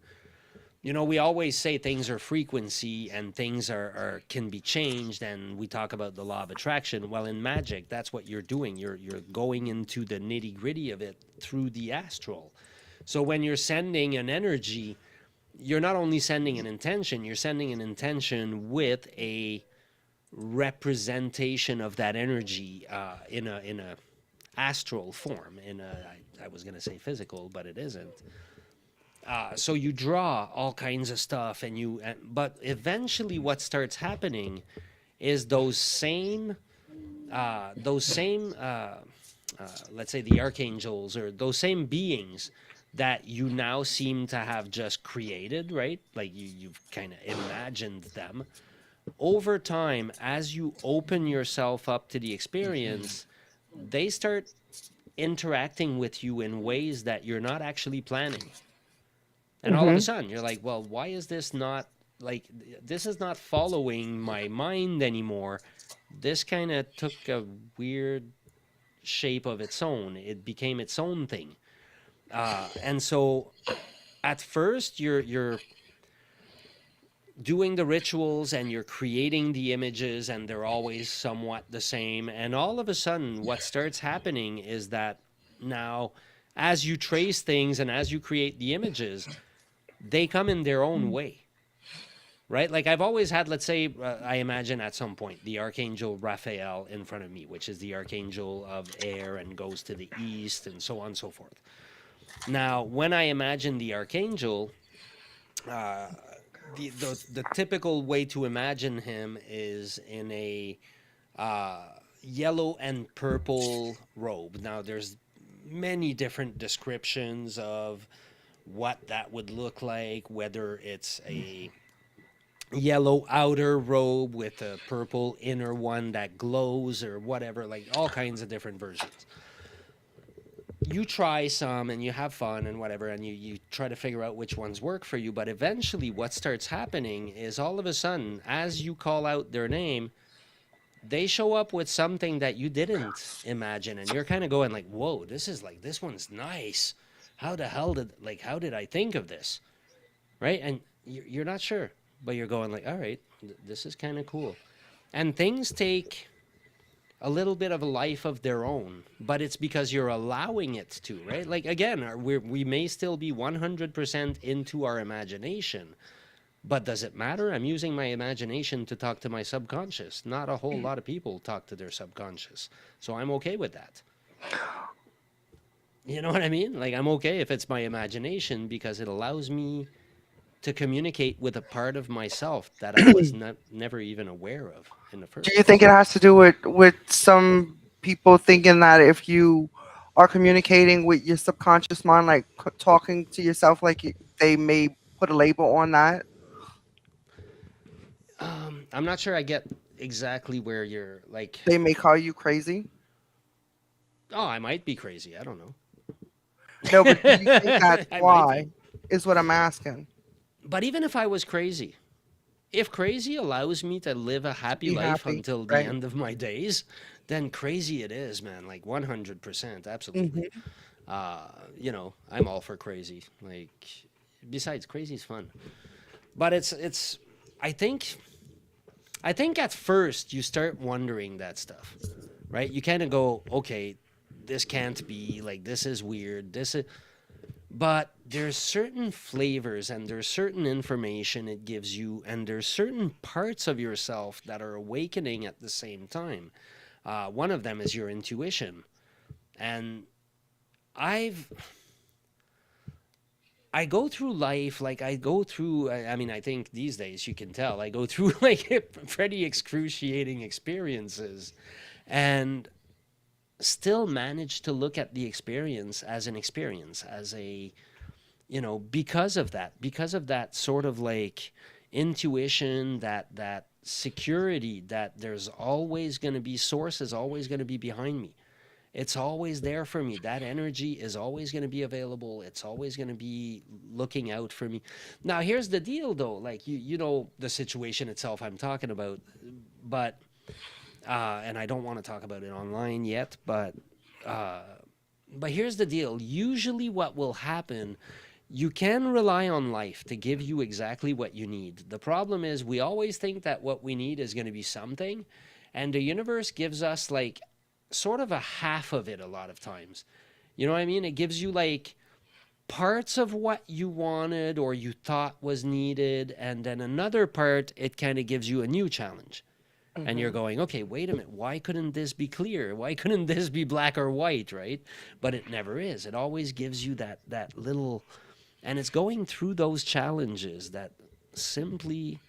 you know, we always say things are frequency and things are can be changed, and we talk about the law of attraction. Well, in magic, that's what you're doing. You're going into the nitty gritty of it through the astral. So when you're sending an energy, you're not only sending an intention, you're sending an intention with a representation of that energy in a astral form. I was gonna say physical, but it isn't. So you draw all kinds of stuff, but eventually, what starts happening is let's say the archangels or those same beings that you now seem to have just created, right? Like you've kind of imagined them over time, as you open yourself up to the experience, they start interacting with you in ways that you're not actually planning. And all of a Hmm. sudden, you're like, well, why is this not like this is not following my mind anymore? This kind of took a weird shape of its own. It became its own thing. And so at first, you're doing the rituals and you're creating the images, and they're always somewhat the same. And all of a sudden, what starts happening is that now, as you trace things and as you create the images, they come in their own way, right? Like I've always had, let's say, I imagine at some point the archangel Raphael in front of me, which is the archangel of air and goes to the east and so on and so forth. Now, when I imagine the archangel, uh, the typical way to imagine him is in a uh, yellow and purple robe. Now, there's many different descriptions of what that would look like, whether it's a yellow outer robe with a purple inner one that glows or whatever, like all kinds of different versions. You try some and you have fun and whatever, and you try to figure out which ones work for you. But eventually, what starts happening is all of a sudden, as you call out their name, they show up with something that you didn't imagine. And you're kind of going, like, whoa, this is like, this one's nice. How the hell did, like, how did I think of this? Right? And you're not sure, but you're going, like, all right, this is kind of cool. And things take a little bit of a life of their own, but it's because you're allowing it to, right? Like again, we may still be 100% into our imagination, but does it matter? I'm using my imagination to talk to my subconscious. Not a whole lot of people talk to their subconscious, so I'm okay with that. You know what I mean? Like I'm okay if it's my imagination because it allows me to communicate with a part of myself that I was never even aware of in the Do first you think place. it has to do with some people thinking that if you are communicating with your subconscious mind, like talking to yourself, like they may put a label on that? I'm not sure I get exactly where you're like. They may call you crazy. Oh, I might be crazy. I don't know. No, but do you think that's I might be. why? Is what I'm asking. But even if I was crazy, if crazy allows me to live a To happy be life happy, until the right? end of my days, then crazy it is, man. Like 100%, absolutely. Hmm. I'm all for crazy. Like, besides, crazy's fun. But it's. I think I think at first you start wondering that stuff, right? You kind of go, okay, this can't be like this is weird. This is, but there's certain flavors and there's certain information it gives you, and there's certain parts of yourself that are awakening at the same time. One of them is your intuition, and I've I go through life like I go through. I mean, I think these days you can tell I go through like pretty excruciating experiences, and still manage to look at the experience as an experience, as a because of that sort of like intuition, that security that there's always going to be sources, always going to be behind me. It's always there for me. That energy is always going to be available. It's always going to be looking out for me. Now, here's the deal, though. Like you know the situation itself I'm talking about, but and I don't want to talk about it online yet. Uh, but here's the deal. Usually, what will happen. You can rely on life to give you exactly what you need. The problem is, we always think that what we need is going to be something, and the universe gives us like sort of a half of it a lot of times. You know what I mean? It gives you like parts of what you wanted or you thought was needed, and then another part, it kind of gives you a new challenge. And you're Hmm. going, okay, wait a minute, why couldn't this be clear? Why couldn't this be black or white, right? But it never is. It always gives you that little, and it's going through those challenges that simply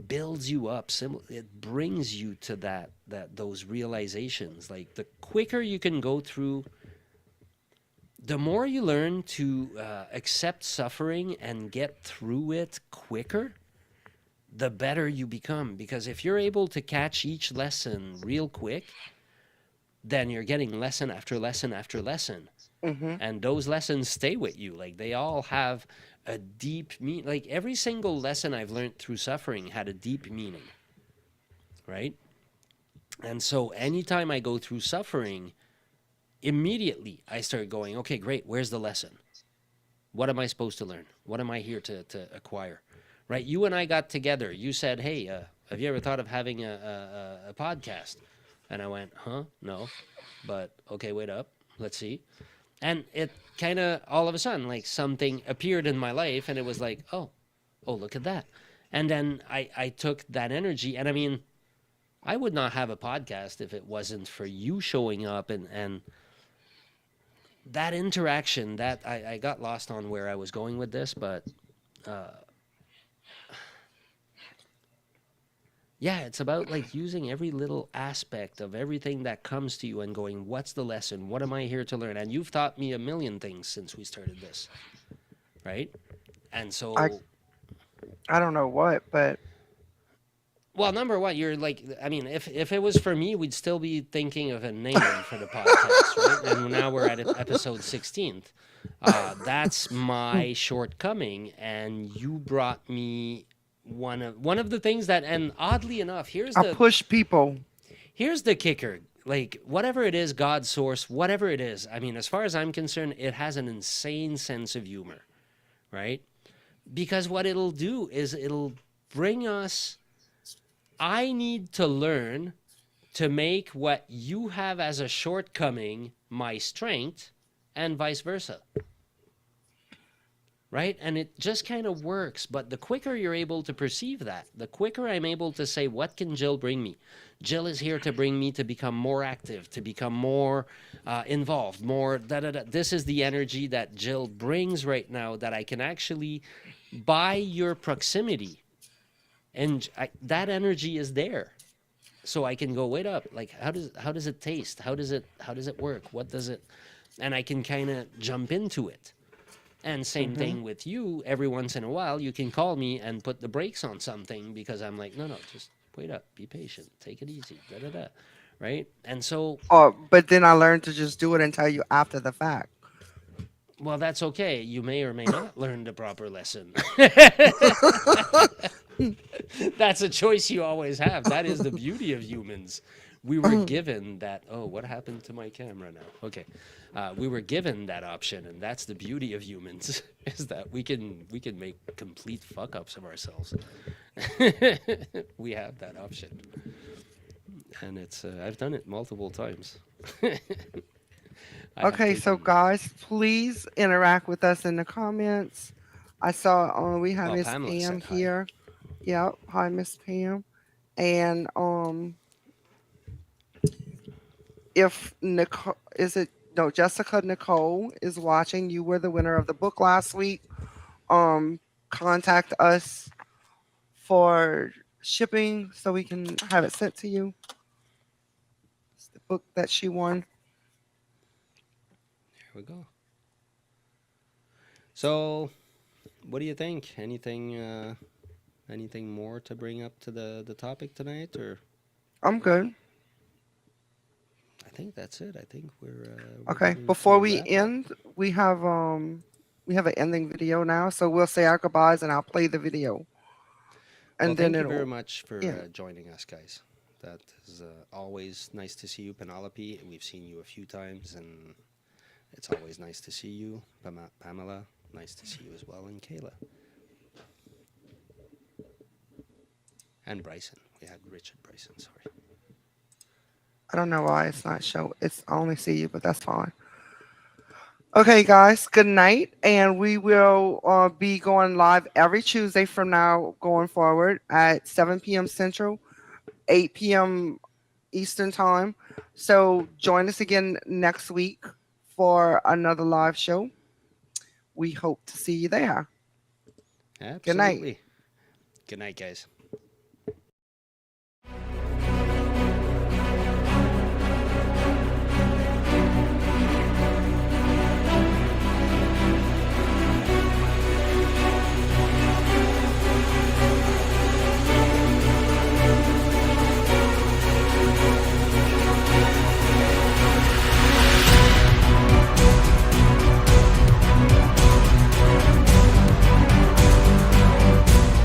builds you up. It brings you to that those realizations. Like the quicker you can go through, the more you learn to accept suffering and get through it quicker, the better you become. Because if you're able to catch each lesson real quick, then you're getting lesson after lesson after lesson. Hmm. And those lessons stay with you. Like they all have a deep meaning. Like every single lesson I've learned through suffering had a deep meaning, right? And so anytime I go through suffering, immediately I start going, okay, great, where's the lesson? What am I supposed to learn? What am I here to acquire? Right? You and I got together. You said, hey, have you ever thought of having a podcast? And I went, huh? No. But okay, wait up. Let's see. And it kind of all of a sudden, like something appeared in my life, and it was like, oh, look at that. And then I took that energy, and I mean, I would not have a podcast if it wasn't for you showing up and that interaction. That I got lost on where I was going with this, but uh, yeah, it's about like using every little aspect of everything that comes to you and going, what's the lesson? What am I here to learn? And you've taught me a million things since we started this, right? And I so, I don't know what, but well, number one, you're like, I mean, if it was for me, we'd still be thinking of a name for the podcast, right? And now we're at episode 16th. That's my shortcoming, and you brought me one of the things that, and oddly enough, I push people. here's the kicker. Like whatever it is, God's source, whatever it is. I mean, as far as I'm concerned, it has an insane sense of humor, right? Because what it'll do is it'll bring us. I need to learn to make what you have as a shortcoming my strength, and vice versa, right? And it just kind of works. But the quicker you're able to perceive that, the quicker I'm able to say, what can Jill bring me? Jill is here to bring me to become more active, to become more involved, more da da da. This is the energy that Jill brings right now that I can actually, by your proximity, and that energy is there. So I can go, wait up, like how does it taste? How does it work? What does it? And I can kind of jump into it. And same Hmm. thing with you. Every once in a while, you can call me and put the brakes on something because I'm like, no, no, just wait up, be patient, take it easy, da da da, right? And so, But then I learned to just do it and tell you after the fact. well, that's okay. You may or may not learn the proper lesson. That's a choice you always have. That is the beauty of humans. We were given that. Oh, what happened to my camera now? Okay, we were given that option, and that's the beauty of humans is that we can make complete fuck ups of ourselves. We have that option, and it's I've done it multiple times. I have Okay, so taken. guys, please interact with us in the comments. I saw we have Well, Miss Pamela Pam said hi. here. Yep, hi Miss Pam. And if Nicole is it no Jessica Nicole is watching, you were the winner of the book last week. Um, contact us for shipping so we can have it sent to you. It's the book that she won. Here we go. So, what do you think? Anything more to bring up to the topic tonight, or I'm good. I think that's it. I think we're Okay. getting to Before a we wrap up. end, we have an ending video now, so we'll say our goodbyes and I'll play the video, Well, and then thank you very it'll much for end. joining us, guys. That is always nice to see you, Penelope. We've seen you a few times, and it's always nice to see you, Pamela. Nice to see you as well, and Kayla and Bryson. We had Richard Bryson. Sorry. I don't know why it's not show. It's I only see you, but that's fine. Okay, guys. Good night, and we will be going live every Tuesday from now going forward at 7 p.m. Central, 8 p.m. Eastern Time. So join us again next week for another live show. We hope to see you there. Good night. Absolutely. Good night, guys.